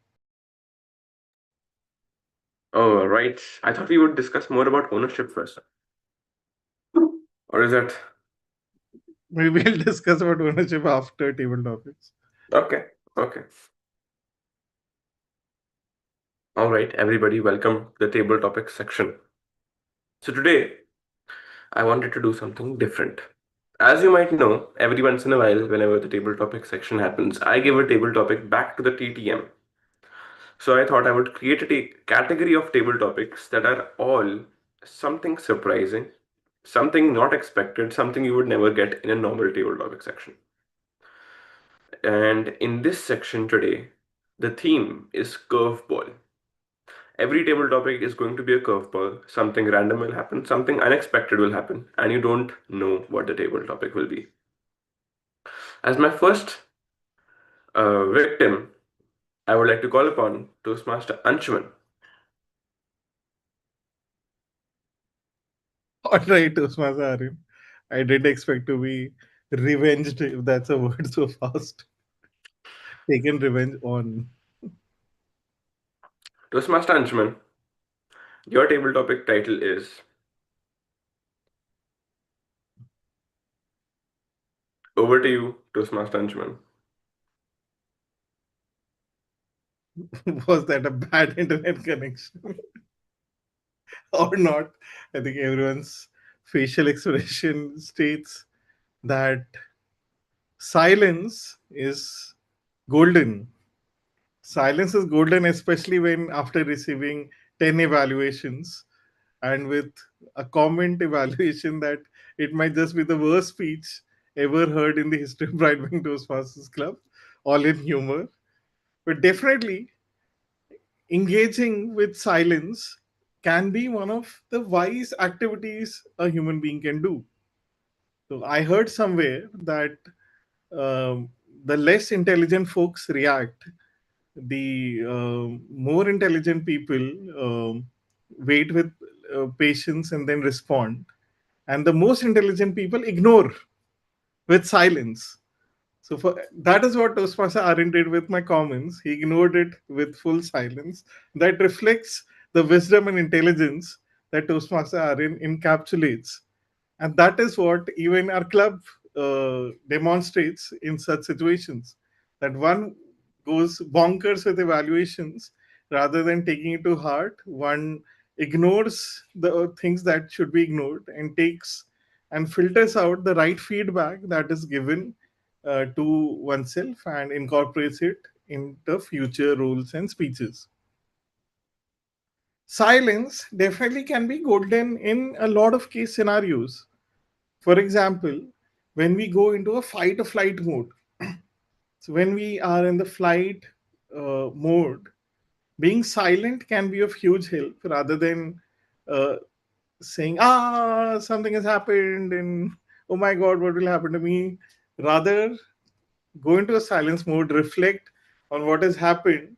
Oh, right. I thought we would discuss more about ownership first. Or is that Maybe we'll discuss about ownership after table topics. Okay, okay. All right, everybody, welcome to the table topic section. So today, I wanted to do something different. As you might know, every once in a while, whenever the table topic section happens, I give a table topic back to the TTM. So I thought I would create a category of table topics that are all something surprising, something not expected, something you would never get in a normal table topic section. And in this section today, the theme is curveball. Every table topic is going to be a curveball. Something random will happen, something unexpected will happen, and you don't know what the table topic will be. As my first victim, I would like to call upon Toastmaster Anshuman. All right, Usman Arim. I did expect to be revenged, if that's a word so fast. Taken revenge on. Toastmaster Anshuman, your table topic title is Over to you, Toastmaster Anshuman. Was that a bad internet connection or not? I think everyone's facial expression states that silence is golden. Silence is golden, especially when after receiving 10 evaluations and with a comment evaluation that it might just be the worst speech ever heard in the history of Bright Wing Toastmasters Club, all in humor. But definitely, engaging with silence can be one of the wise activities a human being can do. So I heard somewhere that um, the less intelligent folks react, the more intelligent people wait with patience and then respond, and the most intelligent people ignore with silence. So for that is what Toastmaster Aaron did with my comments. He ignored it with full silence. That reflects the wisdom and intelligence that Toastmaster Aaron encapsulates, and that is what even our club demonstrates in such situations. That one goes bonkers with evaluations rather than taking it to heart. One ignores the things that should be ignored and takes and filters out the right feedback that is given to oneself and incorporates it into future roles and speeches. Silence definitely can be golden in a lot of case scenarios. For example, when we go into a fight or flight mode, so when we are in the flight mode, being silent can be of huge help rather than uh, saying, something has happened and oh my God, what will happen to me? Rather, go into a silence mode, reflect on what has happened,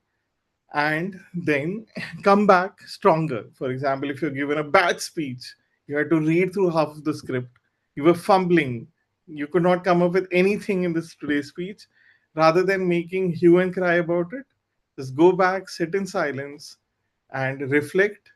and then come back stronger. For example, if you're given a bad speech, you had to read through half of the script, you were fumbling, you could not come up with anything in this today's speech. Rather than making hue and cry about it, just go back, sit in silence, and reflect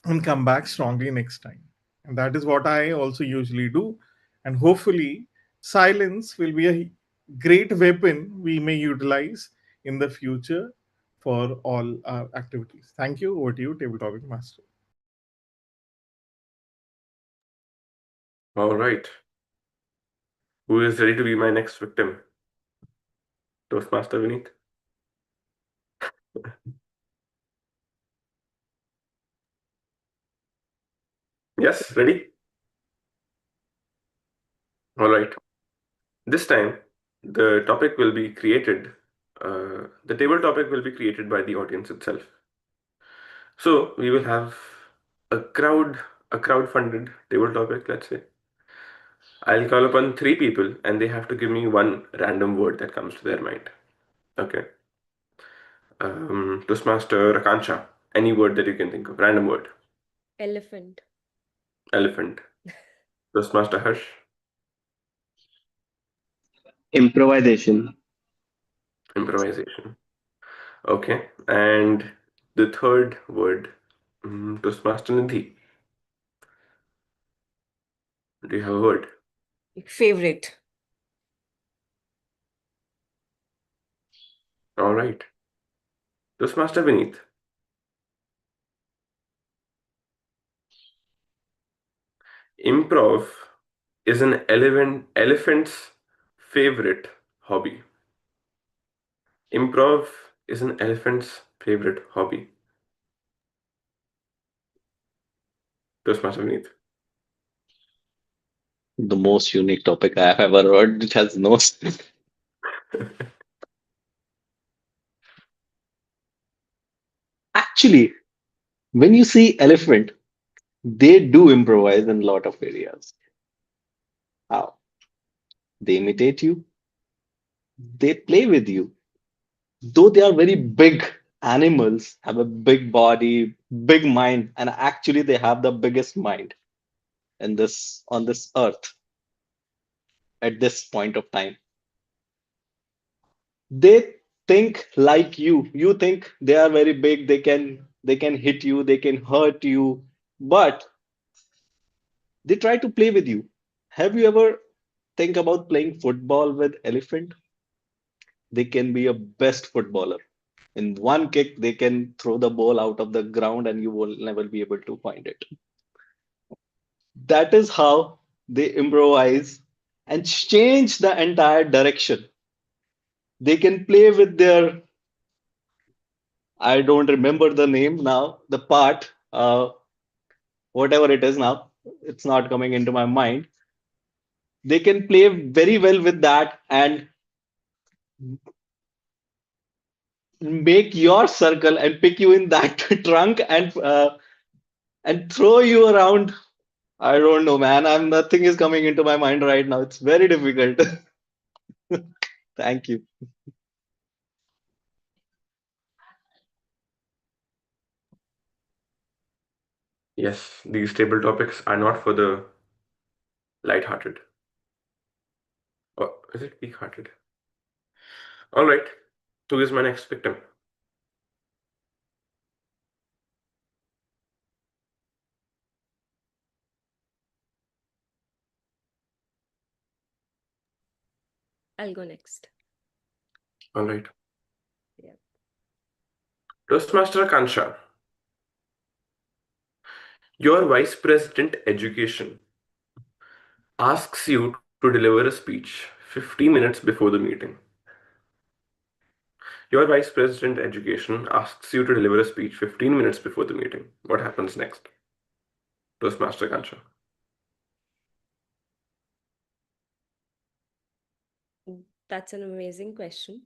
and come back strongly next time. And that is what I also usually do. And hopefully, silence will be a great weapon we may utilize in the future for all our activities. Thank you. Over to you, Table Topic Master. All right. Who is ready to be my next victim? Toastmaster Vineet? Yes, ready? All right. This time, the topic will be created, the table topic will be created by the audience itself. So we will have a crowd-funded table topic, let's say. I'll call upon three people and they have to give me one random word that comes to their mind. Okay. Toastmaster Akansha, any word that you can think of, random word. Elephant. Elephant. Toastmaster Harsh, Improvisation. improvisation. Okay. And the third word, Toastmaster Nidhi. Do you have a word? Favorite. All right. Toastmaster Vineet. Improv is an elephant's favorite hobby. Improv is an elephant's favorite hobby. Toastmaster Vineet. The most unique topic I have ever heard. It has no. Actually, when you see elephant, they do improvise in a lot of areas. How? They imitate you, they play with you. Though they are very big animals, have a big body, big mind, and actually they have the biggest mind in this on this earth at this point of time. They think like you think they are very big, they can hit you, they can hurt you, but they try to play with you. Have you ever think about playing football with elephant? They can be a best footballer. In one kick they can throw the ball out of the ground and you will never be able to find it. That is how they improvise and change the entire direction. They can play with their, I don't remember the name now, the part, whatever it is now, it's not coming into my mind. They can play very well with that and make your circle and pick you in that trunk and throw you around. I don't know, man. I'm nothing is coming into my mind right now. It's very difficult. Thank you. Yes, these table topics are not for the light-hearted. Or is it weak-hearted? All right. Who is my next victim? I'll go next. All right. Yeah. Toastmaster Kansha, your Vice President Education asks you to deliver a speech 15 minutes before the meeting. Your Vice President Education asks you to deliver a speech 15 minutes before the meeting. What happens next? Toastmaster Kansha. That's an amazing question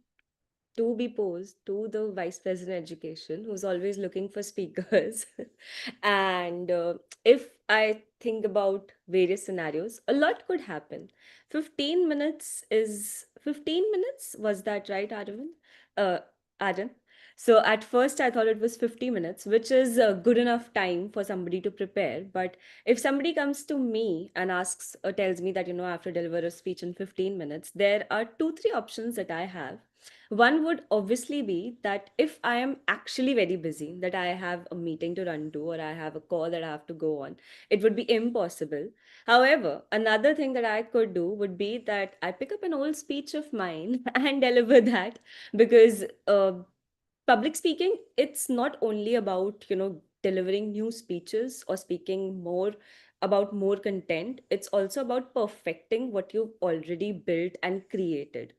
to be posed to the vice president education who's always looking for speakers. And if I think about various scenarios, a lot could happen. 15 minutes is 15 minutes, was that right, Arvind? uh Adam? So at first I thought it was 50 minutes, which is a good enough time for somebody to prepare. But if somebody comes to me and asks or tells me that, I have to deliver a speech in 15 minutes, there are two, three options that I have. One would obviously be that if I am actually very busy, that I have a meeting to run to or I have a call that I have to go on, it would be impossible. However, another thing that I could do would be that I pick up an old speech of mine and deliver that, because public speaking, it's not only about, delivering new speeches or speaking more about more content. It's also about perfecting what you've already built and created,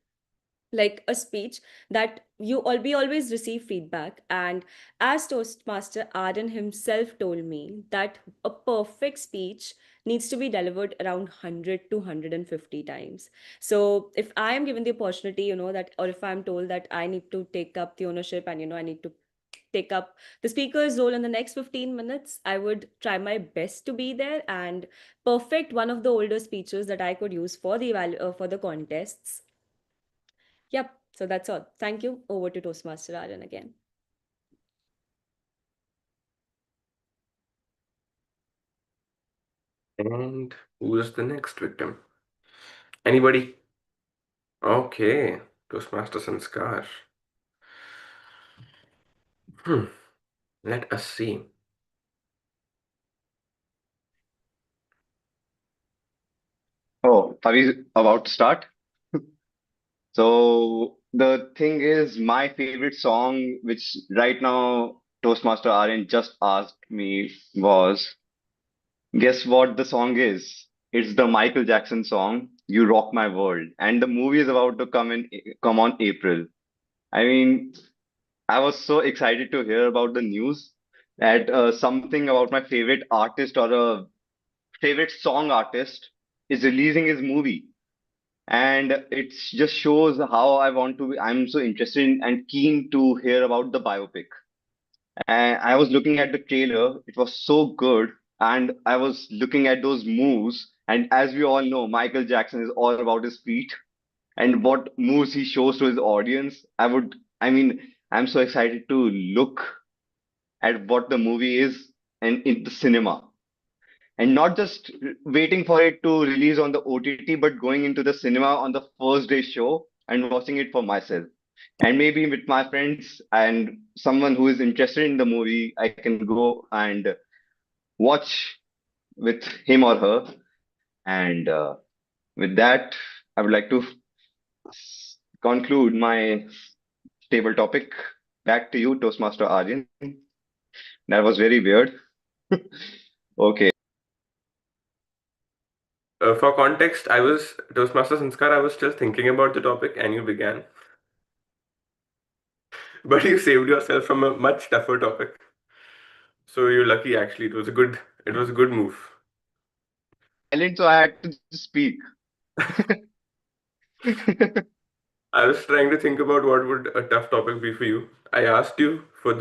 like a speech that you all we always receive feedback. And as Toastmaster Arden himself told me, that a perfect speech needs to be delivered around 100 to 150 times. So if I am given the opportunity, that, or if I'm told that I need to take up the ownership and, I need to take up the speaker's role in the next 15 minutes, I would try my best to be there and perfect one of the older speeches that I could use for the for the contests. Yep. So that's all. Thank you. Over to Toastmaster Aryan again. And who is the next victim? Anybody? Okay. Toastmaster Sanskar. Hmm. Let us see. Oh, Are we about to start? So the thing is, my favorite song, which right now Toastmaster Aryan just asked me, was guess what the song is? It's the Michael Jackson song, "You Rock My World," and the movie is about to come on April. I mean, I was so excited to hear about the news that something about my favorite artist or a favorite song artist is releasing his movie. And it just shows how I'm so interested and keen to hear about the biopic. And I was looking at the trailer, it was so good. And I was looking at those moves. And as we all know, Michael Jackson is all about his feet and what moves he shows to his audience. I'm so excited to look at what the movie is and in the cinema. And not just waiting for it to release on the OTT, but going into the cinema on the first day show and watching it for myself. And maybe with my friends and someone who is interested in the movie, I can go and watch with him or her. And with that, I would like to conclude my table topic. Back to you, Toastmaster Arjun. That was very weird. Okay. For context, Toastmaster Sanskar, I was still thinking about the topic and you began. But you saved yourself from a much tougher topic. So you're lucky actually. It was a good move. Silent, so I had to just speak. I was trying to think about what would a tough topic be for you. I asked you for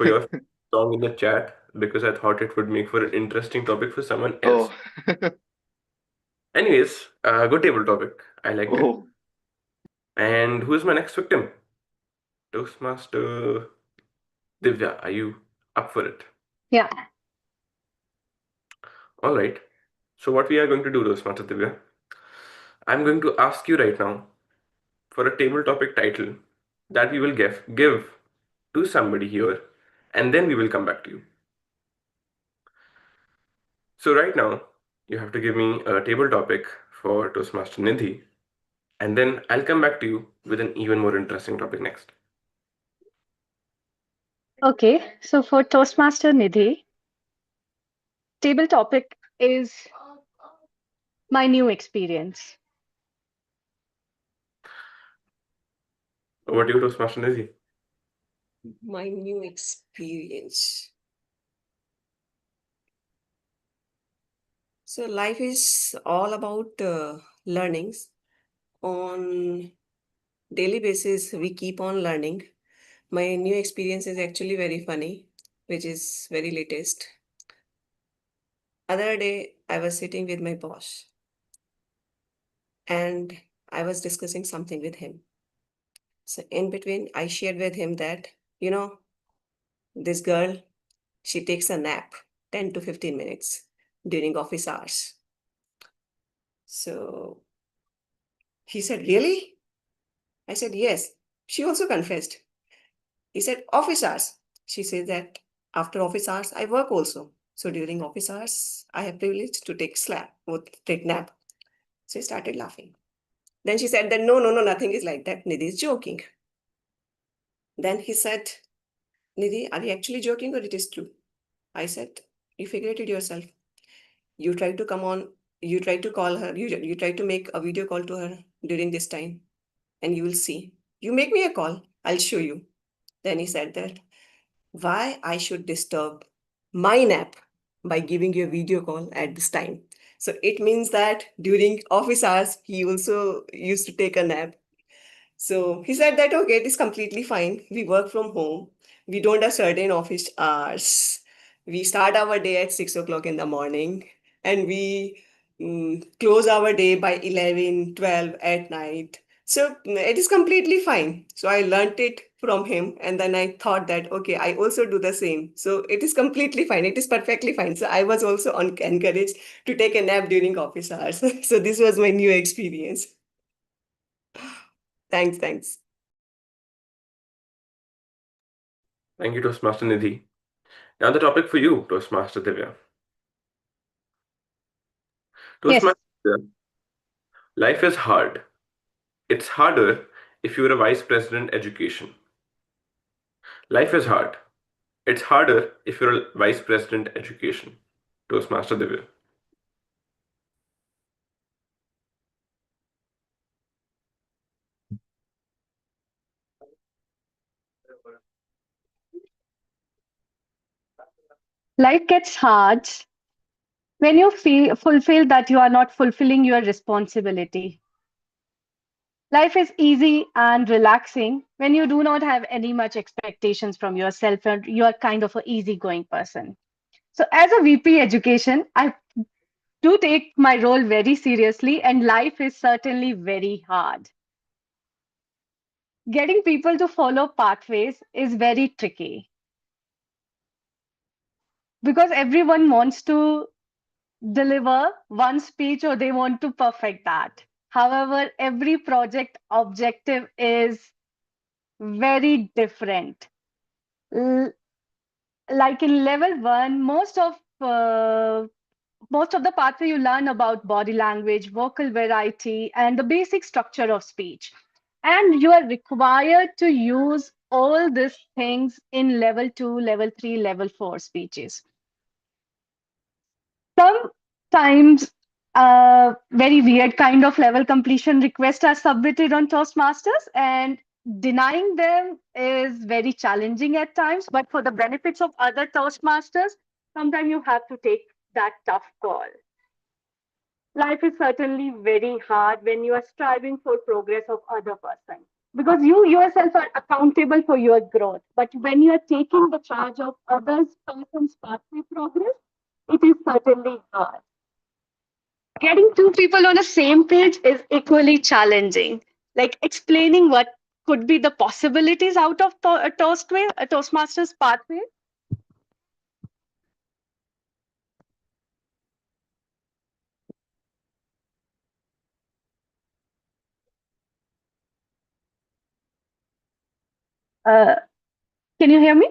your song in the chat because I thought it would make for an interesting topic for someone else. Oh, Anyways, good table topic. I liked it. oh, And who's my next victim? Toastmaster Divya, are you up for it? Yeah. All right. So what we are going to do, Toastmaster Divya, I'm going to ask you right now for a table topic title that we will give to somebody here, and then we will come back to you. So right now, you have to give me a table topic for Toastmaster Nidhi, and then I'll come back to you with an even more interesting topic next. Okay. So for Toastmaster Nidhi, table topic is my new experience. Over to you, Toastmaster Nidhi. My new experience. So life is all about learnings. On daily basis, we keep on learning. My new experience is actually very funny, which is very latest. Other day, I was sitting with my boss and I was discussing something with him. So in between, I shared with him that, you know, this girl, she takes a nap 10 to 15 minutes during office hours. So he said, really? I said, yes. She also confessed. He said, office hours. She said that after office hours, I work also. So during office hours, I have privilege to take nap. So he started laughing. Then she said that no, nothing is like that. Nidhi is joking. Then he said, Nidhi, are you actually joking or it is true? I said, you figure it yourself. You try to come on, you try to call her, you try to make a video call to her during this time, and you will see. You make me a call, I'll show you. Then he said that, why I should disturb my nap by giving you a video call at this time. So it means that during office hours, he also used to take a nap. So he said that, okay, it is completely fine. We work from home. We don't have certain office hours. We start our day at 6 o'clock in the morning and we close our day by 11, 12 at night. So it is completely fine. So I learned it from him and then I thought that, okay, I also do the same. So it is completely fine. It is perfectly fine. So I was also encouraged to take a nap during office hours. So this was my new experience. Thanks. Thank you, Toastmaster Nidhi. Now the topic for you, Toastmaster Divya. Yes. Toastmaster Divya, Life is hard. It's harder if you're a vice president education. Life is hard. It's harder if you're a vice president education. Toastmaster Divya. Life gets hard when you feel fulfill that you are not fulfilling your responsibility. Life is easy and relaxing when you do not have any much expectations from yourself and you are kind of an easygoing person. So, as a VP education, I do take my role very seriously, and life is certainly very hard. Getting people to follow pathways is very tricky because everyone wants to deliver one speech or they want to perfect that. However, every project objective is very different. L- like in level one, most of the pathway you learn about body language, vocal variety, and the basic structure of speech. And you are required to use all these things in level two, level three, level four speeches. Sometimes very weird kind of level completion requests are submitted on Toastmasters, and denying them is very challenging at times. But for the benefits of other Toastmasters, sometimes you have to take that tough call. Life is certainly very hard when you are striving for progress of other person because you yourself are accountable for your growth. But when you are taking the charge of others person's pathway progress, it is certainly hard. Getting two people on the same page is equally challenging. Like explaining what could be the possibilities out of a Toastmasters pathway. Uh, can you hear me?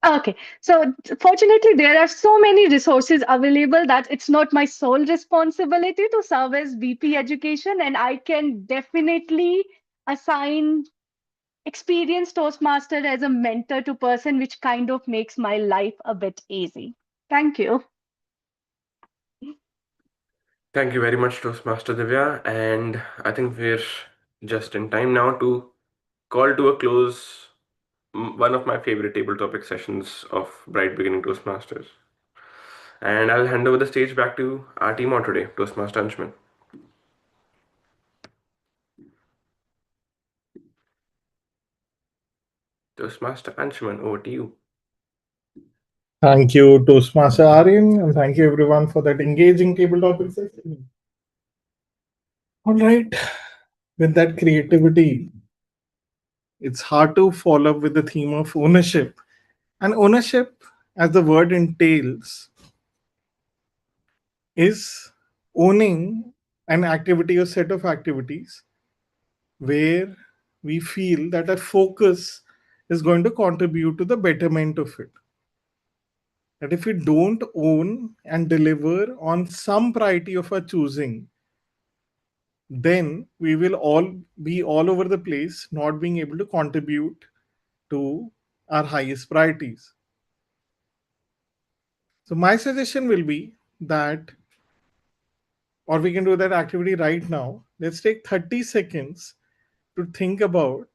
Okay, so fortunately, there are so many resources available that it's not my sole responsibility to serve as VP education, and I can definitely assign experienced Toastmaster as a mentor to person, which kind of makes my life a bit easy. Thank you. Thank you very much, Toastmaster Divya. And I think we're just in time now to call to a close one of my favorite table topic sessions of Bright Beginning Toastmasters. And I'll hand over the stage back to our team on today, Toastmaster Anshman. Toastmaster Anshman, over to you. Thank you, Toastmaster Aryan, and thank you everyone for that engaging table topic session. All right, with that creativity, it's hard to follow up with the theme of ownership. And ownership, as the word entails, is owning an activity or set of activities where we feel that our focus is going to contribute to the betterment of it. That if we don't own and deliver on some priority of our choosing, then we will all be all over the place, not being able to contribute to our highest priorities. So, my suggestion will be that, or we can do that activity right now. Let's take 30 seconds to think about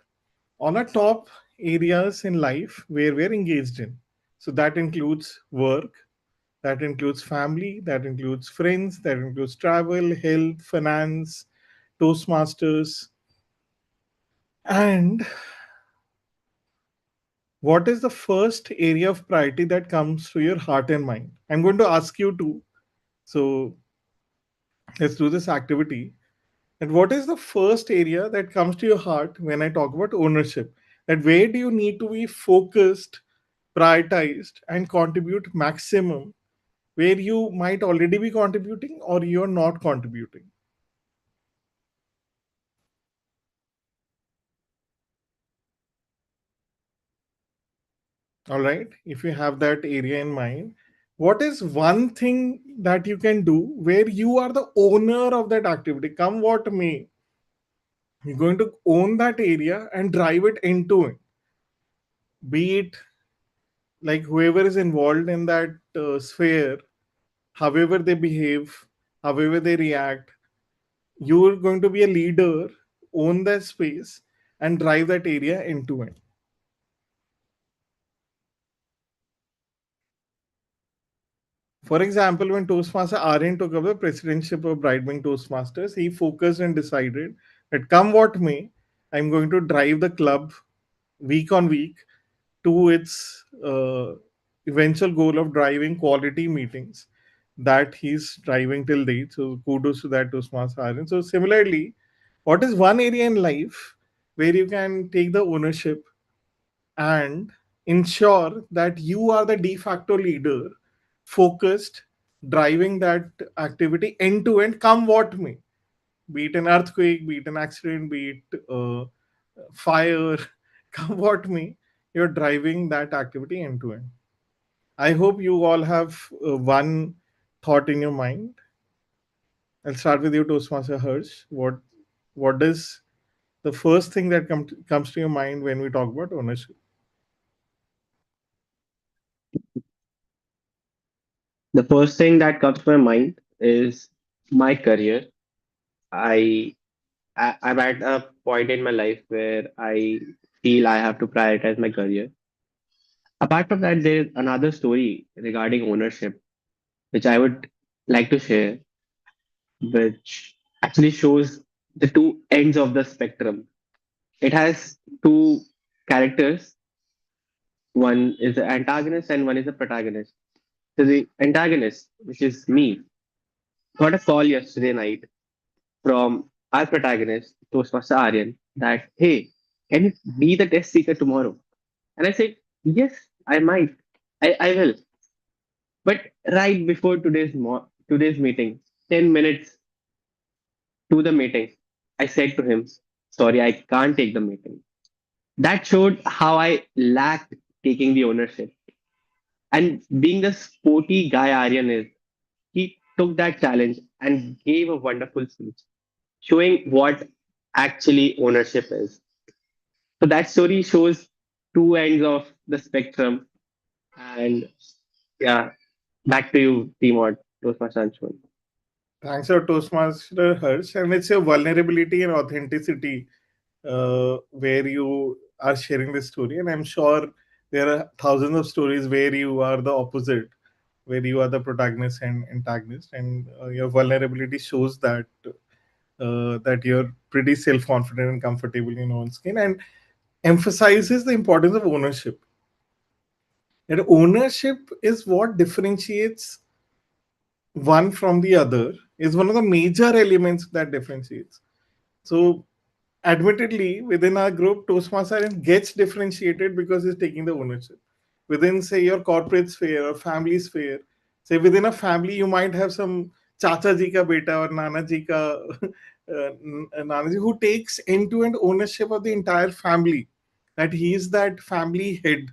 all our top areas in life where we're engaged in. So, that includes work, that includes family, that includes friends, that includes travel, health, finance, Toastmasters. And what is the first area of priority that comes to your heart and mind? I'm going to ask you to. So let's do this activity. And what is the first area that comes to your heart when I talk about ownership? That where do you need to be focused, prioritized, and contribute maximum where you might already be contributing or you're not contributing? All right. If you have that area in mind, What is one thing that you can do where you are the owner of that activity? Come what may, you're going to own that area and drive it into it. Be it like whoever is involved in that sphere, however they behave, however they react, you're going to be a leader, own that space, and drive that area into it. For example, when Toastmaster Aryan took up the presidentship of Brightwing Toastmasters, he focused and decided that come what may, I'm going to drive the club week on week to its eventual goal of driving quality meetings that he's driving till date. So kudos to that Toastmaster Aryan. So similarly, what is one area in life where you can take the ownership and ensure that you are the de facto leader, focused, driving that activity end to end, come what may, be it an earthquake, be it an accident, be it fire, come what may, you're driving that activity end to end. I hope you all have one thought in your mind. I'll start with you, Toastmaster Hirsch. What is the first thing that comes to your mind when we talk about ownership? The first thing that comes to my mind is my career. I, I'm at a point in my life where I feel I have to prioritize my career. Apart from that, there's another story regarding ownership, which I would like to share, which actually shows the two ends of the spectrum. It has two characters. One is the antagonist and one is the protagonist. So the antagonist, which is me, got a call yesterday night from our protagonist, Toastmaster Aryan, that, hey, can you be the test seeker tomorrow? And I said, yes, I might. I will. But right before today's meeting, 10 minutes to the meeting, I said to him, sorry, I can't take the meeting. That showed how I lacked taking the ownership. And being the sporty guy Aryan is, he took that challenge and gave a wonderful speech, showing what actually ownership is. So that story shows two ends of the spectrum. And yeah, back to you, Timot. Those were Sanchun. Thanks for Toastmaster Hirsch. And it's your vulnerability and authenticity where you are sharing this story. And I'm sure there are thousands of stories where you are the opposite, where you are the protagonist and antagonist. And your vulnerability shows that you're pretty self-confident and comfortable in your own skin, and emphasizes the importance of ownership. That ownership is what differentiates one from the other, is one of the major elements that differentiates. So admittedly, within our group, Toastmaster gets differentiated because he's taking the ownership. Within, say, your corporate sphere or family sphere, say within a family, you might have some chacha ji ka beta or nana ji ka nana ji who takes end-to-end ownership of the entire family. That he is that family head.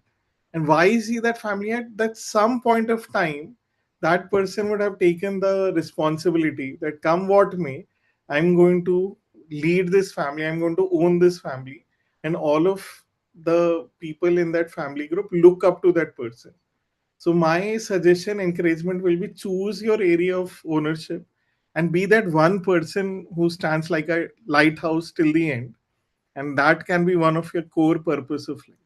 And why is he that family head? That some point of time, that person would have taken the responsibility that come what may, I'm going to lead this family, I'm going to own this family, and all of the people in that family group look up to that person. So my suggestion, encouragement will be choose your area of ownership and be that one person who stands like a lighthouse till the end. And that can be one of your core purpose of life.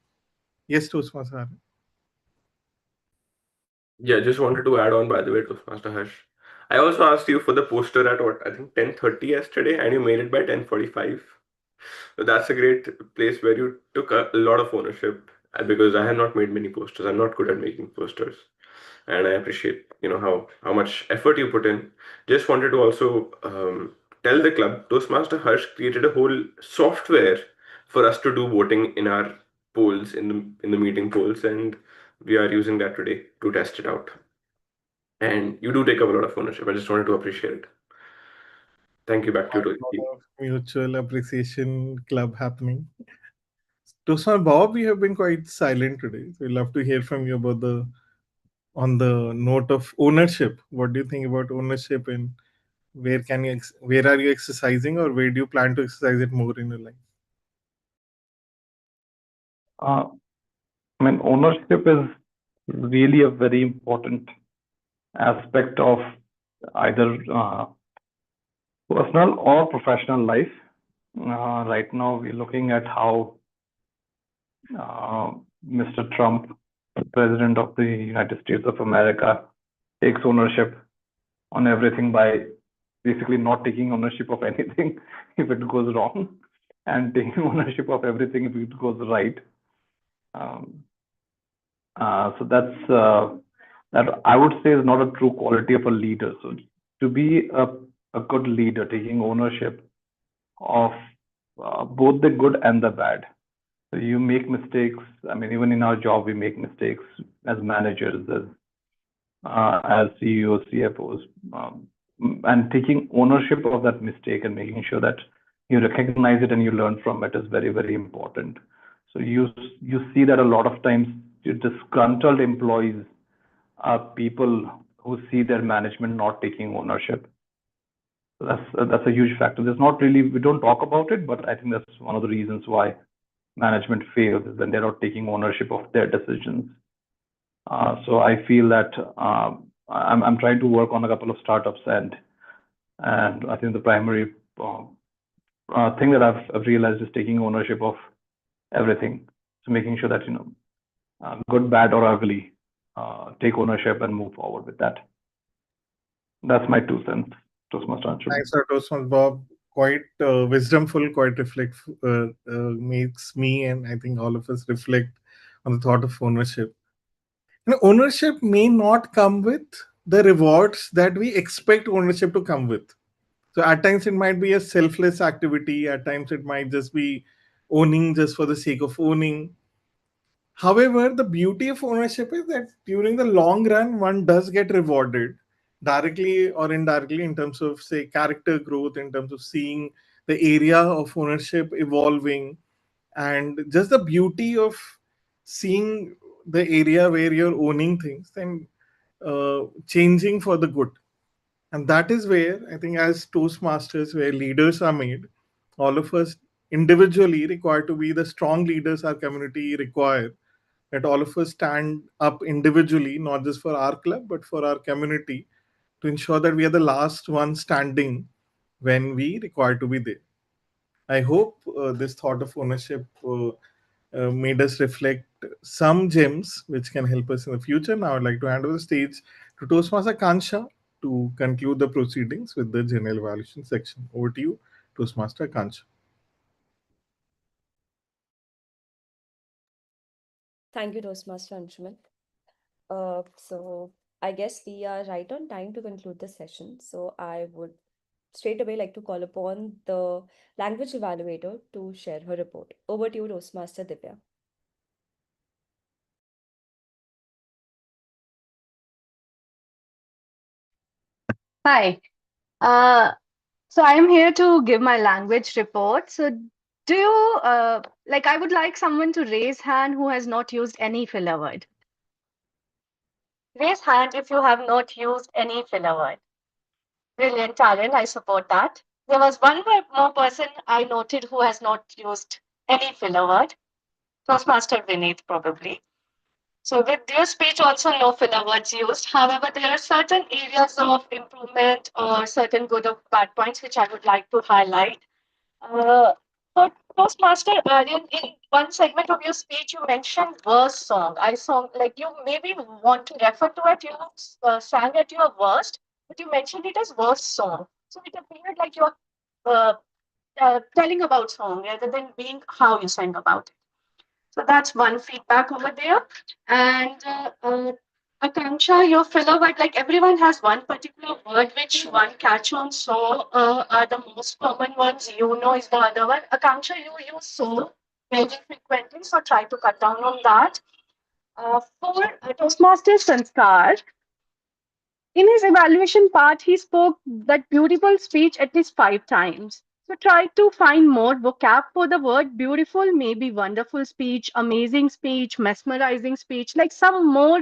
Yes, Toastmaster. Yeah, just wanted to add on, by the way, to Master Harsh. I also asked you for the poster at what, I think 10:30 yesterday, and you made it by 10:45. So that's a great place where you took a lot of ownership, because I have not made many posters. I'm not good at making posters. And I appreciate, how much effort you put in. Just wanted to also tell the club, Toastmaster Harsh created a whole software for us to do voting in our polls, in the meeting polls, and we are using that today to test it out. And you do take up a lot of ownership. I just wanted to appreciate it. Thank you. Back to A you. lot of mutual appreciation club happening. Toastmaster Bob, we have been quite silent today. So we'd love to hear from you about the on the note of ownership, what do you think about ownership, and where are you exercising, or where do you plan to exercise it more in your life? Uh, I mean, ownership is really a very important aspect of either personal or professional life. Right now, we're looking at how uh, Mr. Trump, the President of the United States of America, takes ownership on everything by basically not taking ownership of anything if it goes wrong, and taking ownership of everything if it goes right. Um, so that I would say is not a true quality of a leader. So to be a good leader, taking ownership of both the good and the bad. So you make mistakes. I mean, even in our job, we make mistakes as managers, as CEOs, CFOs, um, and taking ownership of that mistake and making sure that you recognize it and you learn from it is very, very important. So you see that a lot of times disgruntled employees are people who see their management not taking ownership. So that's a huge factor. There's not really, we don't talk about it, but I think that's one of the reasons why management fails is that they're not taking ownership of their decisions. So I feel that I'm trying to work on a couple of startups, and I think the primary thing that I've realized is taking ownership of everything. So making sure that good, bad, or ugly, take ownership and move forward with that. That's my 2 cents. Toastmaster Anshuman. Thanks, Toastmaster Bob. Quite wisdomful, quite reflect, makes me and I think all of us reflect on the thought of ownership. Ownership may not come with the rewards that we expect ownership to come with. So at times it might be a selfless activity, at times it might just be owning just for the sake of owning. However, the beauty of ownership is that during the long run, one does get rewarded directly or indirectly in terms of, say, character growth, in terms of seeing the area of ownership evolving, and just the beauty of seeing the area where you're owning things and changing for the good. And that is where I think, as Toastmasters, where leaders are made, all of us individually require to be the strong leaders our community require, that all of us stand up individually, not just for our club, but for our community, to ensure that we are the last one standing when we require to be there. I hope this thought of ownership made us reflect some gems which can help us in the future. Now, I'd like to hand over the stage to Toastmaster Kansha to conclude the proceedings with the general evaluation section. Over to you, Toastmaster Kansha. Thank you, Toastmaster Anshuman. So I guess we are right on time to conclude the session. So I would straight away like to call upon the language evaluator to share her report. Over to you, Toastmaster Divya. Hi. Uh, so I am here to give my language report. So do you like I would like someone to raise hand who has not used any filler word. Raise hand if you have not used any filler word. Brilliant talent. I support that. There was one more person I noted who has not used any filler word. Toastmaster Vineet, probably. So with your speech, also no filler words used. However, there are certain areas of improvement or certain good or bad points which I would like to highlight. Uh, for Toastmaster, in one segment of your speech, you mentioned verse song. I saw like you maybe want to refer to it. You sang at your worst, but you mentioned it as verse song. So it appeared like you're uh, telling about song rather than being how you sang about it. So that's one feedback over there. And Akanksha, your filler word, like everyone has one particular word which one catch on. So are the most common ones. You know is the other one. Akanksha, you use so very frequently, so try to cut down on that. For Toastmaster Sanskar, in his evaluation part, he spoke that beautiful speech at least 5 times. So try to find more vocab for the word beautiful, maybe wonderful speech, amazing speech, mesmerizing speech, like some more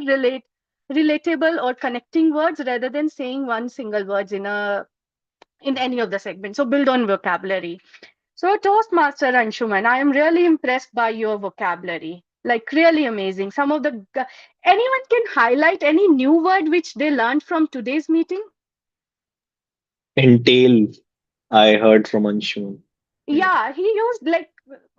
relatable or connecting words rather than saying one single words in any of the segments. So build on vocabulary. So Toastmaster Anshuman, I am really impressed by your vocabulary. Like really amazing. Anyone can highlight any new word which they learned from today's meeting? Entail, I heard from Anshuman. Yeah, he used like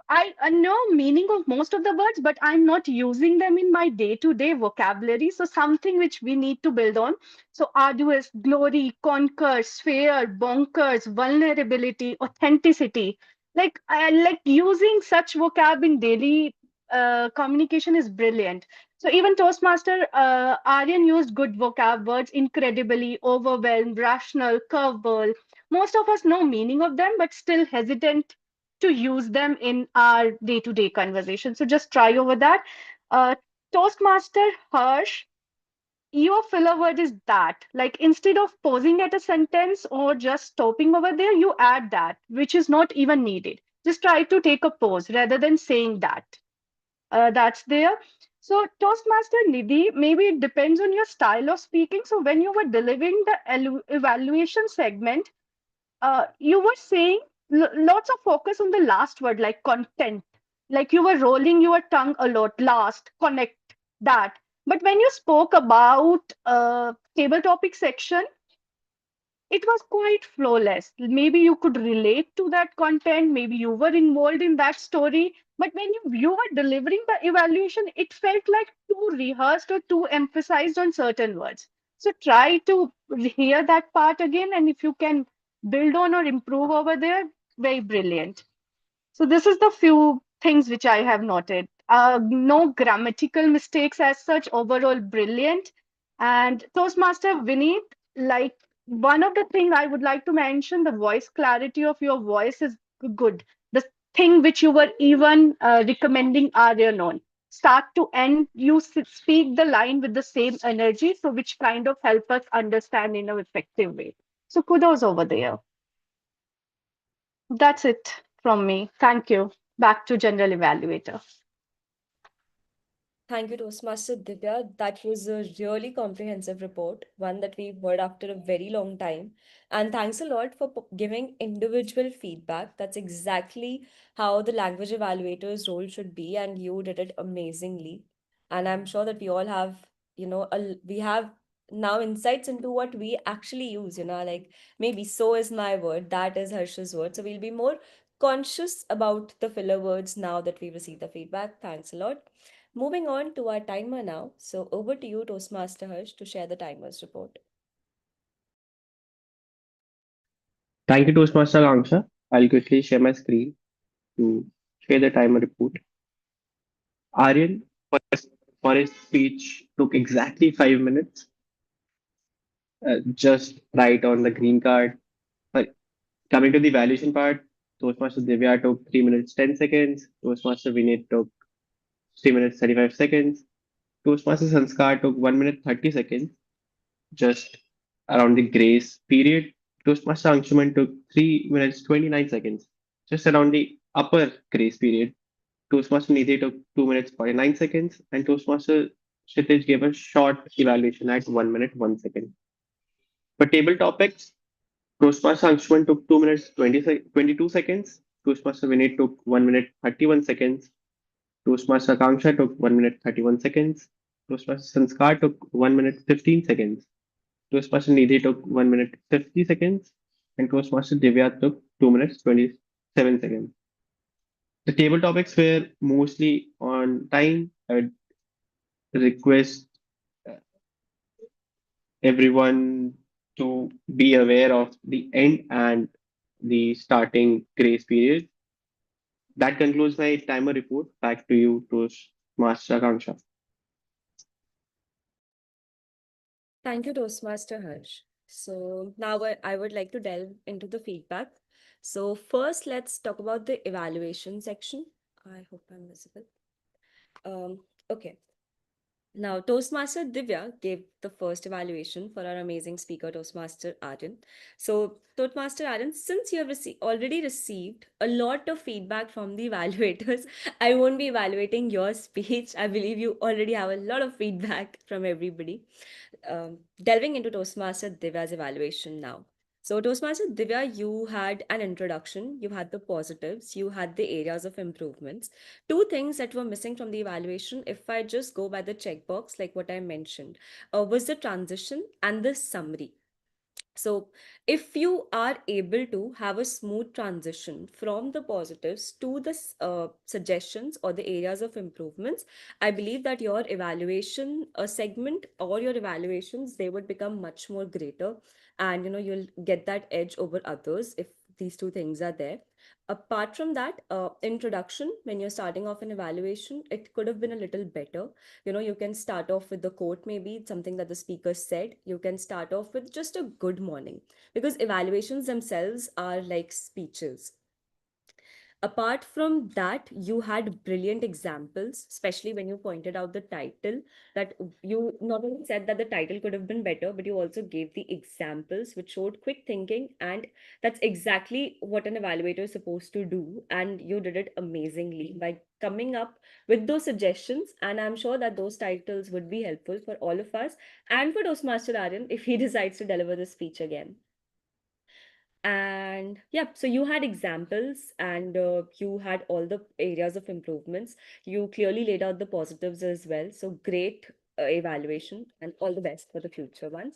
I know meaning of most of the words, but I'm not using them in my day-to-day vocabulary. So something which we need to build on. So arduous, glory, conquer, sphere, bonkers, vulnerability, authenticity. Like I like using such vocab in daily communication is brilliant. So even Toastmaster Aryan used good vocab words, incredibly, overwhelmed, rational, curveball. Most of us know meaning of them, but still hesitant to use them in our day-to-day conversation. So just try over that. Uh, Toastmaster Harsh, your filler word is that. Like instead of pausing at a sentence or just stopping over there, you add that, which is not even needed. Just try to take a pause rather than saying that. That's there. So Toastmaster Nidhi, maybe it depends on your style of speaking. So when you were delivering the evaluation segment, you were saying lots of focus on the last word, like content. Like you were rolling your tongue a lot, last, connect, that. But when you spoke about table topic section, it was quite flawless. Maybe you could relate to that content, maybe you were involved in that story, but when you were delivering the evaluation, it felt like too rehearsed or too emphasized on certain words. So try to hear that part again, and if you can build on or improve over there, very brilliant. So this is the few things which I have noted. No grammatical mistakes as such, overall brilliant. And Toastmaster Vineet, like one of the thing I would like to mention, the voice clarity of your voice is good. The thing which you were even recommending Aryan on. Start to end, you speak the line with the same energy, so which kind of help us understand in an effective way. So kudos over there. That's it from me. Thank you. Back to General Evaluator. Thank you, Toastmaster Divya. That was a really comprehensive report, one that we've heard after a very long time. And thanks a lot for giving individual feedback. That's exactly how the language evaluator's role should be, and you did it amazingly. And I'm sure that we all have, we have now insights into what we actually use, like maybe so is my word, that is Harsh's word. So we'll be more conscious about the filler words now that we received the feedback. Thanks a lot. Moving on to our timer now. So over to you, Toastmaster Harsh, to share the timer's report. Thank you, Toastmaster Angsha. I'll quickly share my screen to share the timer report. Aryan, for his speech, took exactly 5 minutes. Just write on the green card. But coming to the evaluation part, Toastmaster Divya took 3 minutes 10 seconds. Toastmaster Vinay took 3 minutes 35 seconds. Toastmaster Sanskar took 1 minute 30 seconds, just around the grace period. Toastmaster Anshuman took 3 minutes 29 seconds, just around the upper grace period. Toastmaster Nidhi took 2 minutes 49 seconds, and Toastmaster Kshitij gave a short evaluation at 1 minute 1 second. For table topics, Toastmaster Anshuman took 2 minutes 22 seconds. Toastmaster Vinay took 1 minute 31 seconds. Toastmaster Akanksha took 1 minute 31 seconds. Toastmaster Sanskar took 1 minute 15 seconds. Toastmaster Nidhi took 1 minute 50 seconds. And Toastmaster Divya took 2 minutes 27 seconds. The table topics were mostly on time. I would request everyone to be aware of the end and the starting grace period. That concludes my timer report. Back to you, Toastmaster Akanksha. Thank you, Toastmaster Harsh. So now I would like to delve into the feedback. So first, let's talk about the evaluation section. I hope I'm visible. Okay. Now, Toastmaster Divya gave the first evaluation for our amazing speaker, Toastmaster Aryan. So, Toastmaster Aryan, since you have already received a lot of feedback from the evaluators, I won't be evaluating your speech. I believe you already have a lot of feedback from everybody. Delving into Toastmaster Divya's evaluation now. So, Toastmaster Divya, you had an introduction, you had the positives, you had the areas of improvements. Two things that were missing from the evaluation, if I just go by the checkbox, like what I mentioned, was the transition and the summary. So, if you are able to have a smooth transition from the positives to the suggestions or the areas of improvements, I believe that your evaluation segment or your evaluations, they would become much more greater, and you'll get that edge over others if these two things are there. Apart from that, introduction, when you're starting off an evaluation, it could have been a little better. You can start off with the quote, maybe something that the speaker said. You can start off with just a good morning, because evaluations themselves are like speeches. Apart from that, you had brilliant examples, especially when you pointed out the title, that you not only said that the title could have been better, but you also gave the examples which showed quick thinking. And that's exactly what an evaluator is supposed to do. And you did it amazingly by coming up with those suggestions. And I'm sure that those titles would be helpful for all of us and for Toastmaster Aryan if he decides to deliver the speech again. And yeah, so you had examples, and you had all the areas of improvements. You clearly laid out the positives as well. So great evaluation, and all the best for the future ones.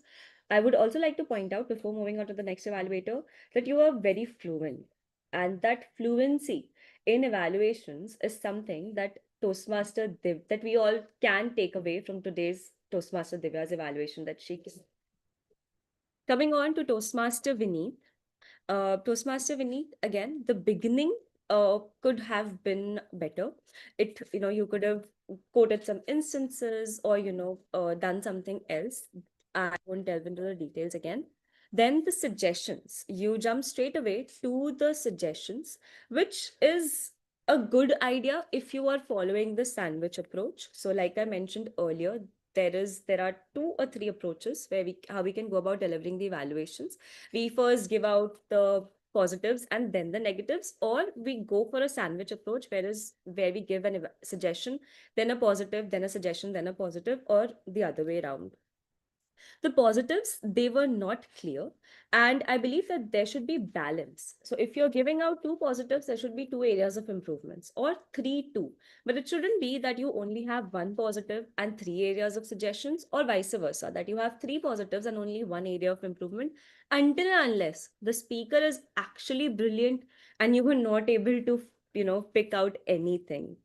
I would also like to point out, before moving on to the next evaluator, that you are very fluent. And that fluency in evaluations is something that Toastmaster Div, that we all can take away from today's Toastmaster Divya's evaluation that she gave. Coming on to Toastmaster Vineet. Toastmaster Vineet, again, the beginning could have been better. You could have quoted some instances, or, done something else. I won't delve into the details again. Then the suggestions. You jump straight away to the suggestions, which is a good idea if you are following the sandwich approach. So, like I mentioned earlier, there are two or three approaches where how we can go about delivering the evaluations. We first give out the positives and then the negatives, or we go for a sandwich approach, where we give an suggestion, then a positive, then a suggestion, then a positive, or the other way around. The positives, they were not clear, and I believe that there should be balance. So if you're giving out two positives, there should be two areas of improvements, or three two, but it shouldn't be that you only have one positive and three areas of suggestions, or vice versa, that you have three positives and only one area of improvement, until and unless the speaker is actually brilliant and you were not able to pick out anything.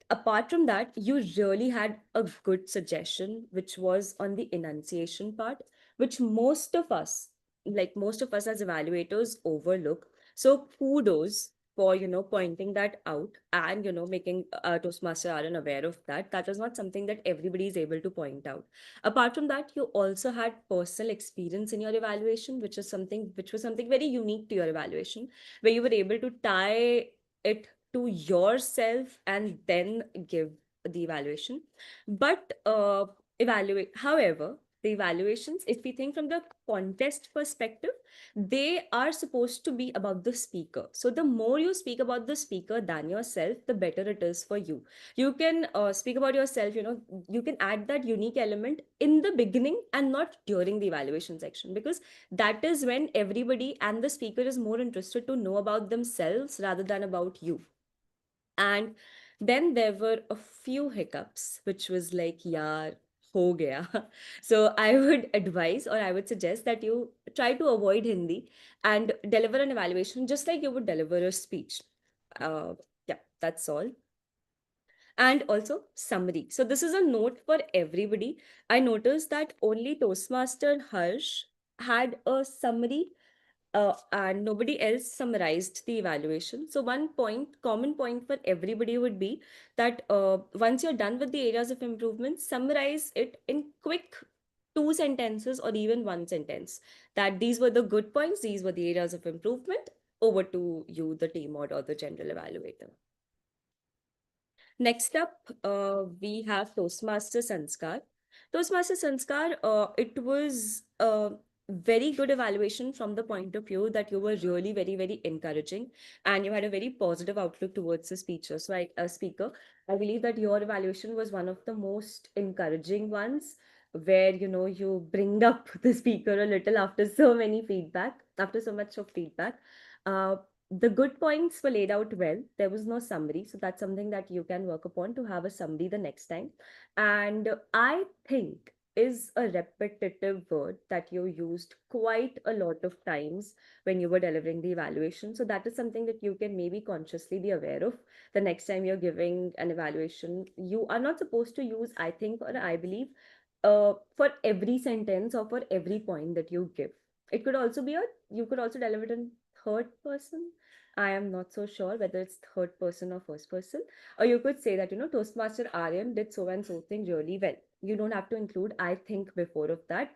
Apart from that, you really had a good suggestion, which was on the enunciation part, which most of us as evaluators overlook. So kudos for, pointing that out, and, making Toastmaster Aaron aware of that. That is not something that everybody is able to point out. Apart from that, you also had personal experience in your evaluation, which was something very unique to your evaluation, where you were able to tie it to yourself and then give the evaluation. But however, the evaluations, if we think from the contest perspective, they are supposed to be about the speaker. So the more you speak about the speaker than yourself, the better it is for you. You can speak about yourself, you can add that unique element in the beginning and not during the evaluation section, because that is when everybody and the speaker is more interested to know about themselves rather than about you. And then there were a few hiccups, which was like, yaar, ho gaya. So I would advise, or I would suggest, that you try to avoid Hindi and deliver an evaluation just like you would deliver a speech. Yeah, that's all. And also summary. So this is a note for everybody. I noticed that only Toastmaster Harsh had a summary, and nobody else summarized the evaluation. So common point for everybody would be that once you're done with the areas of improvement, summarize it in quick two sentences or even one sentence. That these were the good points, these were the areas of improvement. Over to you, the team or the general evaluator. Next up, we have Toastmaster Sanskar. Toastmaster Sanskar, it was a very good evaluation from the point of view that you were really very, very encouraging and you had a very positive outlook towards the speaker. Speaker, I believe that your evaluation was one of the most encouraging ones where, you bring up the speaker a little after so many feedback, after so much of feedback. Uh, the good points were laid out well. There was no summary. So that's something that you can work upon to have a summary the next time. And I think is a repetitive word that you used quite a lot of times when you were delivering the evaluation. So that is something that you can maybe consciously be aware of. The next time you're giving an evaluation, you are not supposed to use I think or I believe for every sentence or for every point that you give. It could also be you could also deliver it in third person. I am not so sure whether it's third person or first person. Or you could say that, Toastmaster Aryan did so and so thing really well. You don't have to include I think before of that.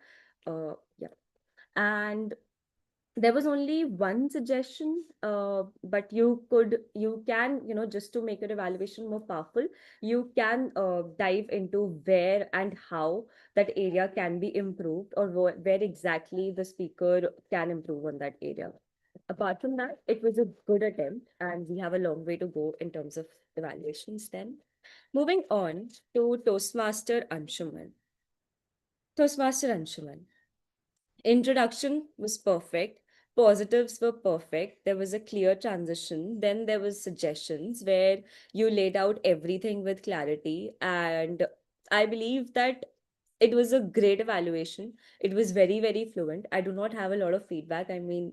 Yeah. And there was only one suggestion, but you can, just to make your evaluation more powerful, you can dive into where and how that area can be improved or where exactly the speaker can improve on that area. Apart from that, it was a good attempt, and we have a long way to go in terms of evaluations then. Moving on to Toastmaster Anshuman. Toastmaster Anshuman. Introduction was perfect. Positives were perfect. There was a clear transition. Then there was suggestions where you laid out everything with clarity. And I believe that it was a great evaluation. It was very, very fluent. I do not have a lot of feedback. I mean,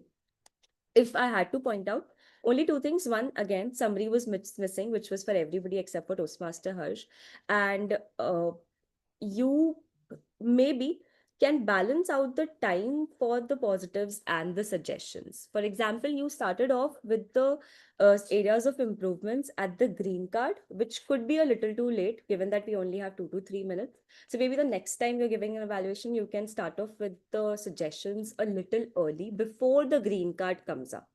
if I had to point out, only two things. One, again, summary was missing, which was for everybody except for Toastmaster Harsh. And you maybe can balance out the time for the positives and the suggestions. For example, you started off with the areas of improvements at the green card, which could be a little too late given that we only have 2 to 3 minutes. So maybe the next time you're giving an evaluation, you can start off with the suggestions a little early before the green card comes up.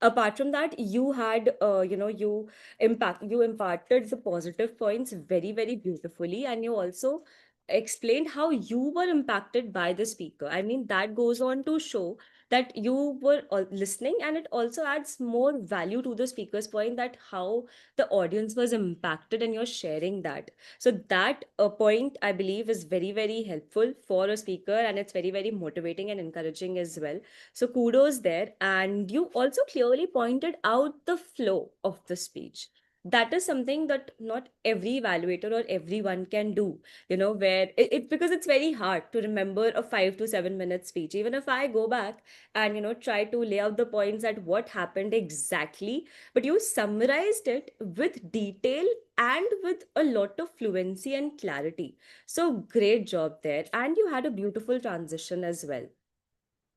Apart from that, you had you imparted the positive points very, very beautifully, and you also explained how you were impacted by the speaker. I mean, that goes on to show that you were listening, and it also adds more value to the speaker's point, that how the audience was impacted, and you're sharing that. So that point, I believe, is very, very helpful for a speaker, and it's very, very motivating and encouraging as well. So kudos there. And you also clearly pointed out the flow of the speech. That is something that not every evaluator or everyone can do, where because it's very hard to remember a 5 to 7 minute speech. Even if I go back and, try to lay out the points at what happened exactly, but you summarized it with detail and with a lot of fluency and clarity. So great job there. And you had a beautiful transition as well.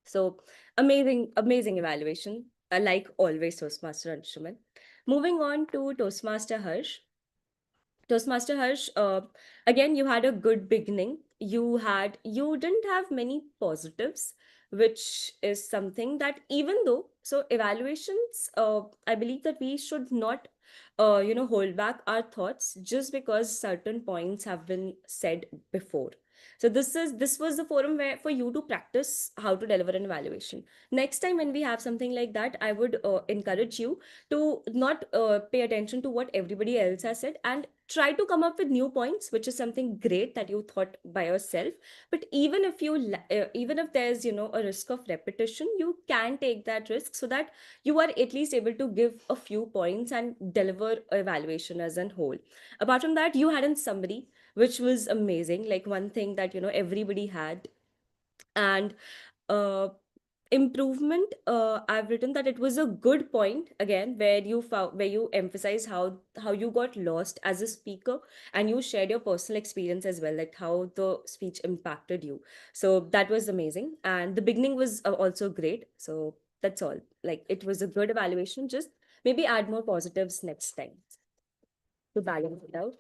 So amazing, amazing evaluation. Like always, Toastmaster Anshuman. Moving on to Toastmaster Harsh. Toastmaster Harsh, again, you had a good beginning. You didn't have many positives, which is something that even though, so evaluations, I believe that we should not, hold back our thoughts just because certain points have been said before. So this was the forum where for you to practice how to deliver an evaluation. Next time when we have something like that, I would encourage you to not pay attention to what everybody else has said and try to come up with new points, which is something great that you thought by yourself. But even if even if there's a risk of repetition, you can take that risk so that you are at least able to give a few points and deliver evaluation as a whole. Apart from that, you had a summary which was amazing, like one thing that everybody had. And uh, improvement, I've written that it was a good point again where you found, where you emphasize how you got lost as a speaker, and you shared your personal experience as well, like how the speech impacted you. So that was amazing, and the beginning was also great. So that's all, like it was a good evaluation. Just maybe add more positives next time to balance it out.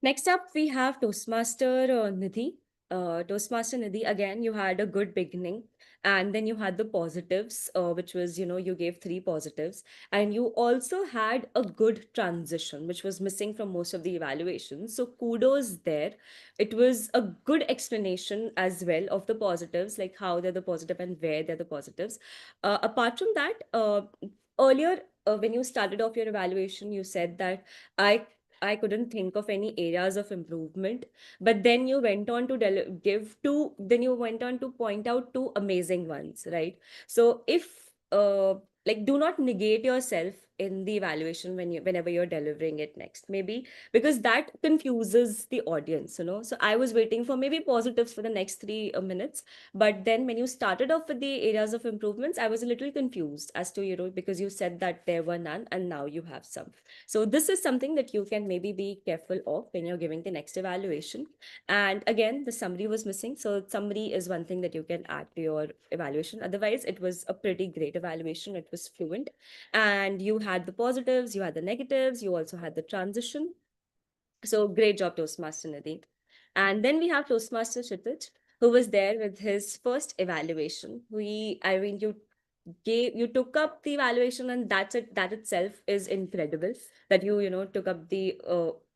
Next up, we have Toastmaster Nidhi. Toastmaster Nidhi, again, you had a good beginning, and then you had the positives, which was, you gave three positives, and you also had a good transition, which was missing from most of the evaluations. So kudos there. It was a good explanation as well of the positives, like how they're the positive and where they're the positives. Apart from that, earlier when you started off your evaluation, you said that I I couldn't think of any areas of improvement, but then you went on to then you went on to point out two amazing ones, right? So if like, do not negate yourself in the evaluation whenever you're delivering it next, maybe, because that confuses the audience, so I was waiting for maybe positives for the next 3 minutes, but then when you started off with the areas of improvements, I was a little confused as to, because you said that there were none and now you have some. So this is something that you can maybe be careful of when you're giving the next evaluation. And again, the summary was missing. So summary is one thing that you can add to your evaluation. Otherwise, it was a pretty great evaluation. It was fluent. And you had the positives, you had the negatives, you also had the transition. So great job, Toastmaster Nidhi. And then we have Toastmaster Kshitij, who was there with his first evaluation. I mean, you took up the evaluation, and that itself is incredible, that you took up the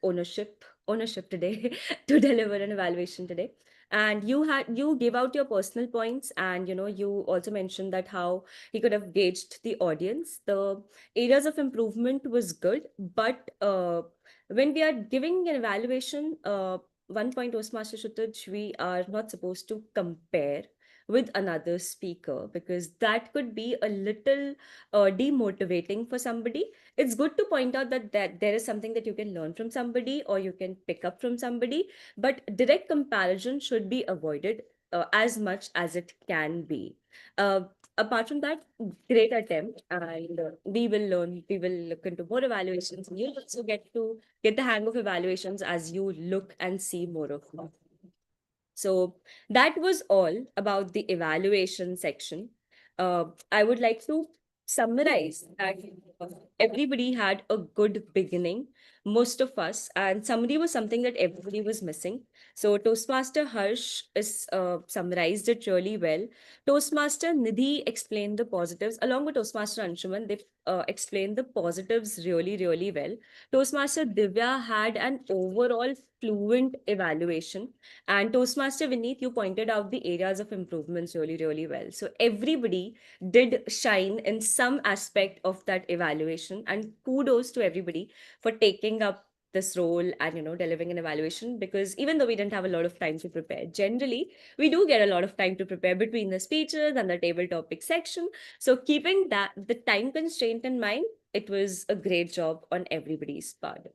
ownership today to deliver an evaluation today. And you gave out your personal points, and you also mentioned that how he could have gauged the audience. The areas of improvement was good, but when we are giving an evaluation, one point, Toastmaster Shutaj, we are not supposed to compare with another speaker, because that could be a little demotivating for somebody. It's good to point out that there is something that you can learn from somebody or you can pick up from somebody, but direct comparison should be avoided as much as it can be. Apart from that, great attempt, and we will look into more evaluations, and you'll also get the hang of evaluations as you look and see more of them. So that was all about the evaluation section. I would like to summarize that everybody had a good beginning, most of us, and summary was something that everybody was missing. So Toastmaster Harsh is summarized it really well. Toastmaster Nidhi explained the positives, along with Toastmaster Anshuman. They explained the positives really, really well. Toastmaster Divya had an overall fluent evaluation, and Toastmaster Vineet, you pointed out the areas of improvements really, really well. So everybody did shine in some aspect of that evaluation. And kudos to everybody for taking up this role and delivering an evaluation, because even though we didn't have a lot of time to prepare, generally we do get a lot of time to prepare between the speeches and the table topic section. So keeping that the time constraint in mind, it was a great job on everybody's part.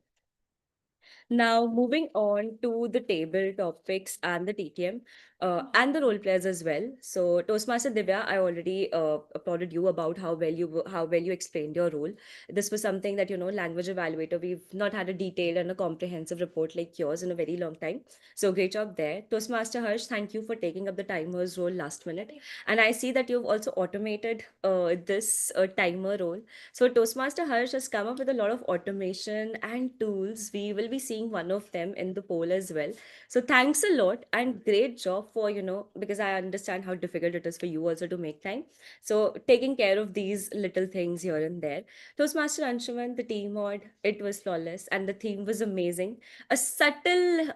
Now, moving on to the table topics and the TTM and the role players as well. So, Toastmaster Divya, I already applauded you about how well you explained your role. This was something that language evaluator, we've not had a detailed and a comprehensive report like yours in a very long time. So, great job there. Toastmaster Harsh, thank you for taking up the timer's role last minute. And I see that you've also automated this timer role. So Toastmaster Harsh has come up with a lot of automation and tools. We will be seeing one of them in the poll as well. So thanks a lot and great job for, because I understand how difficult it is for you also to make time. So taking care of these little things here and there. Toastmaster Anshuman, the team mod, it was flawless and the theme was amazing. A subtle,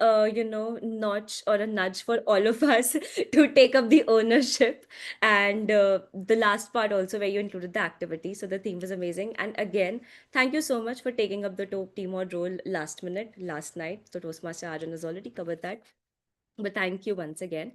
notch or a nudge for all of us to take up the ownership, and the last part also where you included the activity. So the theme was amazing. And again, thank you so much for taking up the team or role last minute, last night. So Toastmaster Arjun has already covered that. But thank you once again.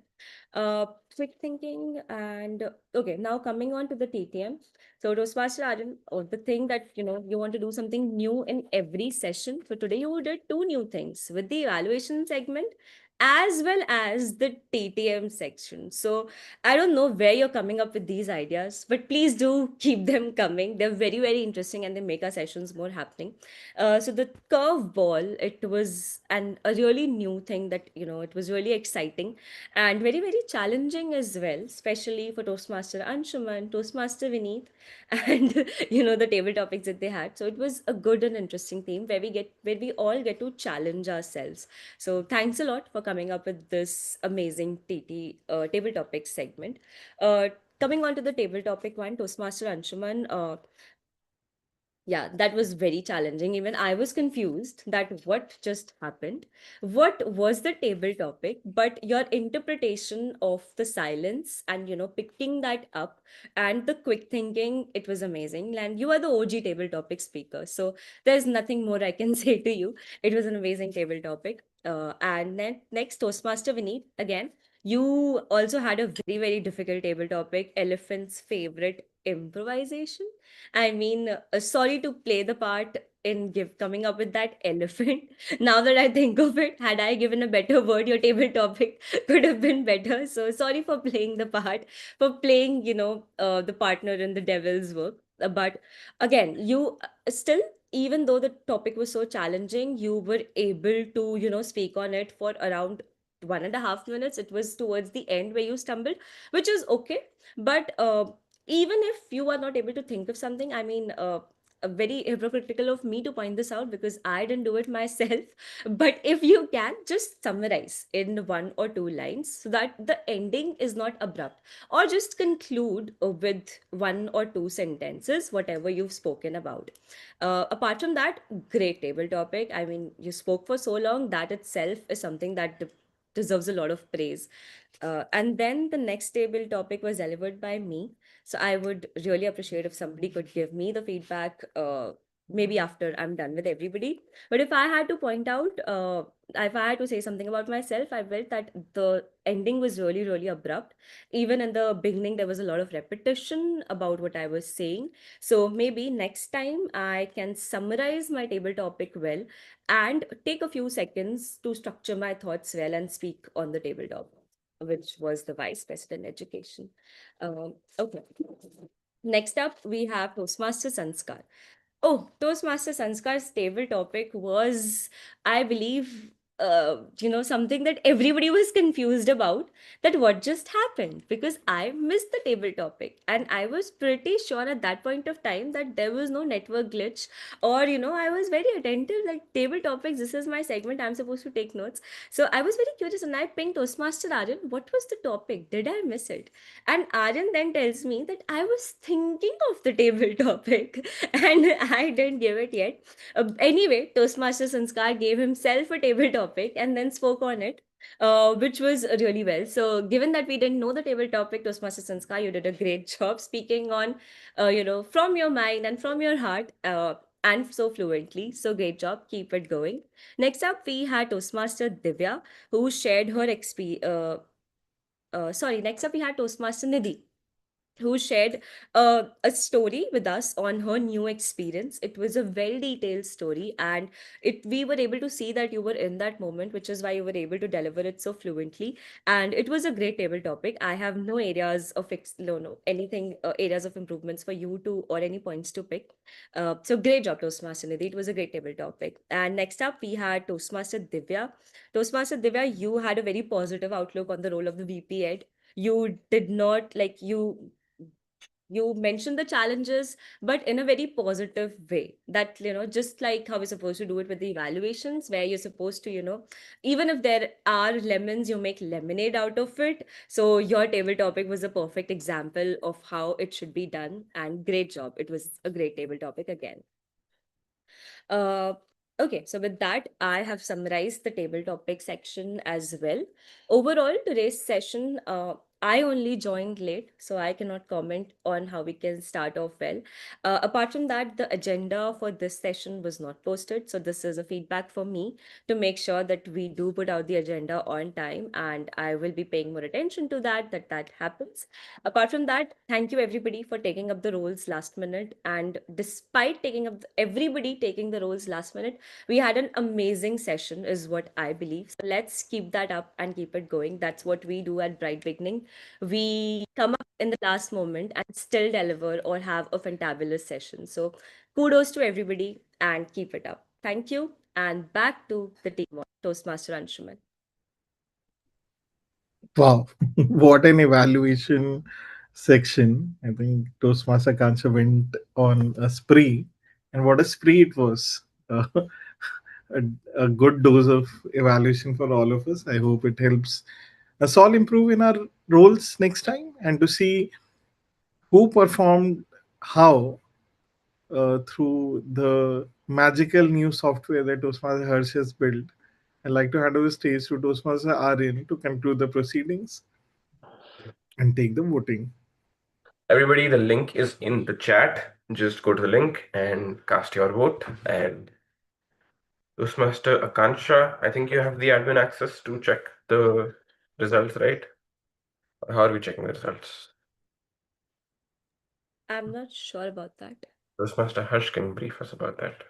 Quick thinking and okay, now coming on to the TTM. So Toastmaster Arjun, the thing that you want to do something new in every session. So today you did two new things with the evaluation segment as well as the TTM section. So I don't know where you're coming up with these ideas, but please do keep them coming. They're very, very interesting and they make our sessions more happening. So the curveball, it was a really new thing that, it was really exciting and very, very challenging as well, especially for Toastmaster Anshuman, Toastmaster Vineet, and, the table topics that they had. So it was a good and interesting theme where we all get to challenge ourselves. So thanks a lot for coming up with this amazing table topic segment. Uh, Coming on to the table topic one, Toastmaster Anshuman, yeah, that was very challenging. Even I was confused that what just happened. What was the table topic? But your interpretation of the silence and, picking that up and the quick thinking, it was amazing. And you are the OG table topic speaker. So there's nothing more I can say to you. It was an amazing table topic. And then next, Toastmaster Vineet, again, you also had a very, very difficult table topic, elephant's favorite improvisation. I mean, sorry to play the part in give coming up with that elephant. Now that I think of it, had I given a better word, your table topic could have been better. So sorry for playing the part, for playing, the partner in the devil's work. But again, you still, even though the topic was so challenging, you were able to, speak on it for around 1.5 minutes. It was towards the end where you stumbled, which is okay. But even if you are not able to think of something, I mean, very hypocritical of me to point this out because I didn't do it myself. But if you can just summarize in one or two lines so that the ending is not abrupt, or just conclude with one or two sentences whatever you've spoken about. Apart from that, great table topic. I mean, you spoke for so long, that itself is something that deserves a lot of praise. And then the next table topic was delivered by me. So I would really appreciate if somebody could give me the feedback, maybe after I'm done with everybody. But if I had to point out, if I had to say something about myself, I felt that the ending was really, really abrupt. Even in the beginning, there was a lot of repetition about what I was saying. So maybe next time I can summarize my table topic well and take a few seconds to structure my thoughts well and speak on the table topic, which was the vice president education. Okay. Next up, we have Toastmaster Sanskar. Oh, Toastmaster Sanskar's table topic was, I believe, something that everybody was confused about. That what just happened, because I missed the table topic, and I was pretty sure at that point of time that there was no network glitch, or I was very attentive. Like table topics, this is my segment. I'm supposed to take notes, so I was very curious, and I pinged Toastmaster Aryan. What was the topic? Did I miss it? And Aryan then tells me that I was thinking of the table topic and I didn't give it yet. Anyway, Toastmaster Sanskar gave himself a table topic and then spoke on it, which was really well. So, given that we didn't know the table topic, Toastmaster Sanskar, you did a great job speaking on, from your mind and from your heart. And so fluently. So great job. Keep it going. Next up, we had Toastmaster Divya, who shared her experience. Next up, we had Toastmaster Nidhi, who shared a story with us on her new experience. It was a well detailed story, and we were able to see that you were in that moment, which is why you were able to deliver it so fluently. And it was a great table topic. I have no areas of no anything areas of improvements for you to, or any points to pick. So great job, Toastmaster Nidhi. It was a great table topic. And next up, we had Toastmaster Divya. Toastmaster Divya, you had a very positive outlook on the role of the VP Ed. You did not like you mentioned the challenges, but in a very positive way, that just like how we're supposed to do it with the evaluations, where you're supposed to even if there are lemons, you make lemonade out of it. So your table topic was a perfect example of how it should be done, and great job. It was a great table topic again. uh, okay, so with that, I have summarized the table topic section as well. Overall, today's session, I only joined late, so I cannot comment on how we can start off well. Apart from that, the agenda for this session was not posted, so this is a feedback for me to make sure that we do put out the agenda on time, and I will be paying more attention to that happens. Apart from that, thank you everybody for taking up the roles last minute. And despite everybody taking the roles last minute, we had an amazing session, is what I believe. So let's keep that up and keep it going. That's what we do at Bright Beginning. We come up in the last moment and still deliver or have a fantabulous session. So kudos to everybody and keep it up. Thank you. And back to the team of Toastmaster Anshuman. Wow, what an evaluation section. I think Toastmaster Kancha went on a spree, and what a spree it was. a good dose of evaluation for all of us. I hope it helps us all improve in our roles next time and to see who performed how through the magical new software that Toastmaster Harsh has built. I'd like to hand over the stage to Toastmaster Aryan to conclude the proceedings and take the voting. Everybody, the link is in the chat. Just go to the link and cast your vote. And Toastmaster Akansha, I think you have the admin access to check the results, right? Or how are we checking the results? I'm not sure about that. Toastmaster Harsh can brief us about that.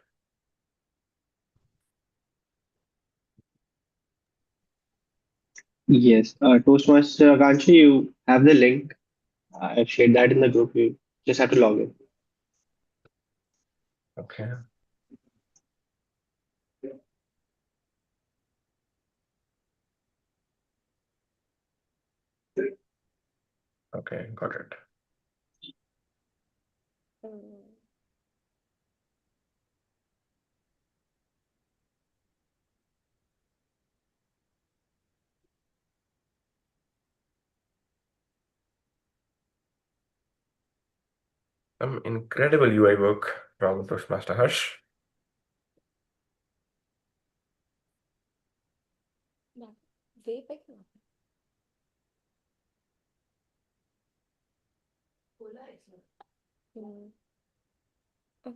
Yes, Toastmaster Akanshi, you have the link. I've shared that in the group. You just have to log in. Okay. Okay, got it. Mm. Some incredible UI work from Toastmaster Harsh. Yeah. Way back now. Mm. Oh,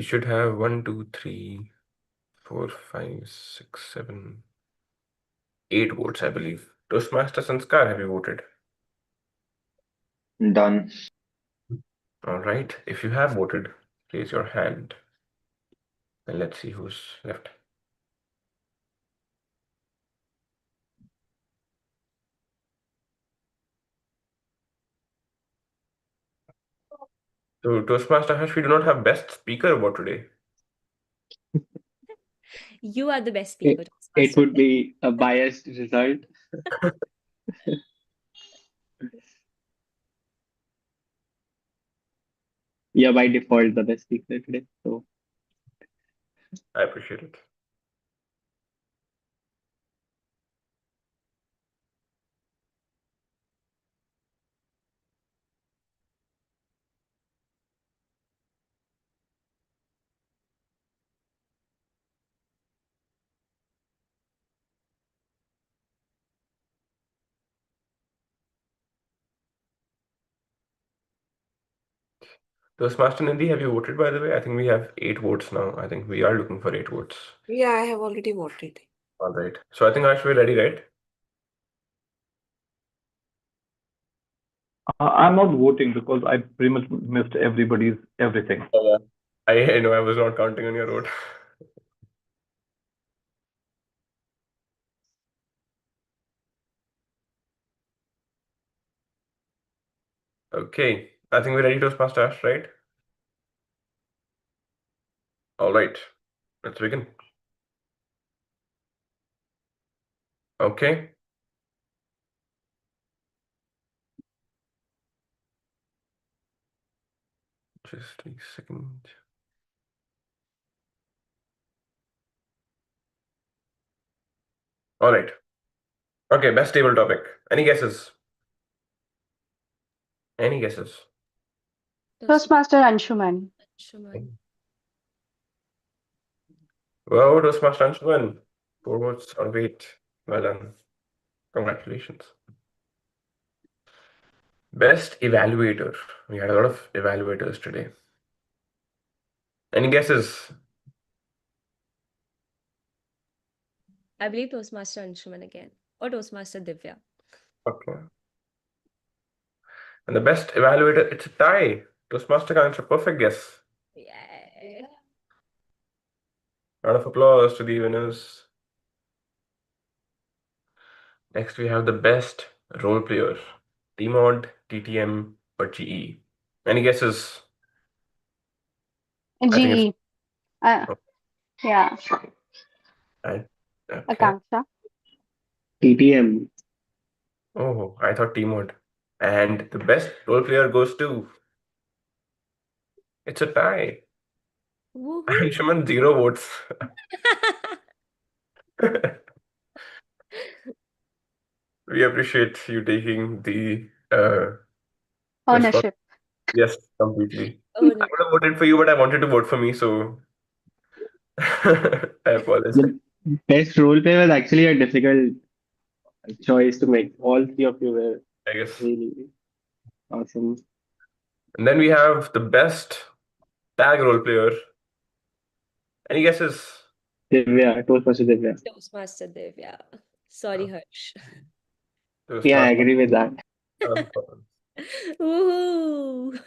We should have 1, 2, 3, 4, 5, 6, 7, 8 votes, I believe. Toastmaster Sanskar, have you voted? Done. All right. If you have voted, raise your hand. And let's see who's left. So, Toastmaster Harsh, we do not have best speaker award today. you are the best speaker, It, it Toastmaster. would be a biased result. You're by default the best speaker today. So I appreciate it. Toastmaster Nidhi, have you voted, by the way? I think we have 8 votes now. I think we are looking for 8 votes. Yeah, I have already voted. All right. So I think Harsh, we're ready, right? I'm not voting because I pretty much missed everybody's everything. Yeah. I know I was not counting on your vote. Okay. I think we're ready, Toastmaster Harsh, right? All right. Let's begin. Okay. Just a second. All right. Okay, best table topic. Any guesses? Any guesses? Toastmaster Anshuman. Anshuman. Well, Toastmaster Anshuman. 4 votes out of 8. Well done. Congratulations. Best evaluator. We had a lot of evaluators today. Any guesses? I believe Toastmaster Anshuman again. Or Toastmaster Divya. Okay. And the best evaluator, it's a tie. Toastmaster can answer. Perfect guess. Yeah. Round of applause to the winners. Next, we have the best role player. T-Mod, TTM, or GE. Any guesses? I think it's GE. oh, Yeah, I, okay. Akanksha. TTM. Oh, I thought T-Mod. And the best role player goes to. It's a tie. Woohoo! Anshuman, 0 votes. We appreciate you taking the response. Ownership. Yes, completely. Oh I no. would have voted for you, but I wanted to vote for me, so I apologize. The best role player was actually a difficult choice to make. All three of you were I guess. really awesome. And then we have the best tag role player. Any guesses? Divya, Toastmaster Divya. Toastmaster Dev, yeah. Sorry, Harsh. Yeah, I Toastmaster. agree with that. Woohoo!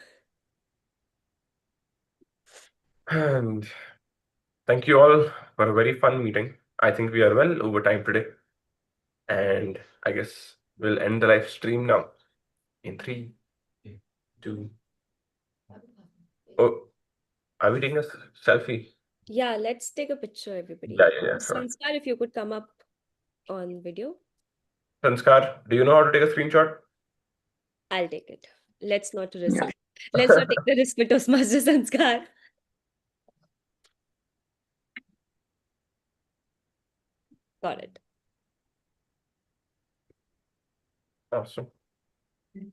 And thank you all for a very fun meeting. I think we are well over time today. And I guess we'll end the live stream now. In 3, 2. Oh, are we taking a selfie? Yeah, let's take a picture, everybody. Yeah, sure. Sanskar, if you could come up on video, Sanskar, do you know how to take a screenshot? I'll take it. Let's not risk. Yeah. Let's not take the risk with Toastmaster Sanskar. Got it. Awesome.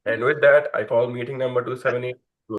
And with that, I call meeting number 278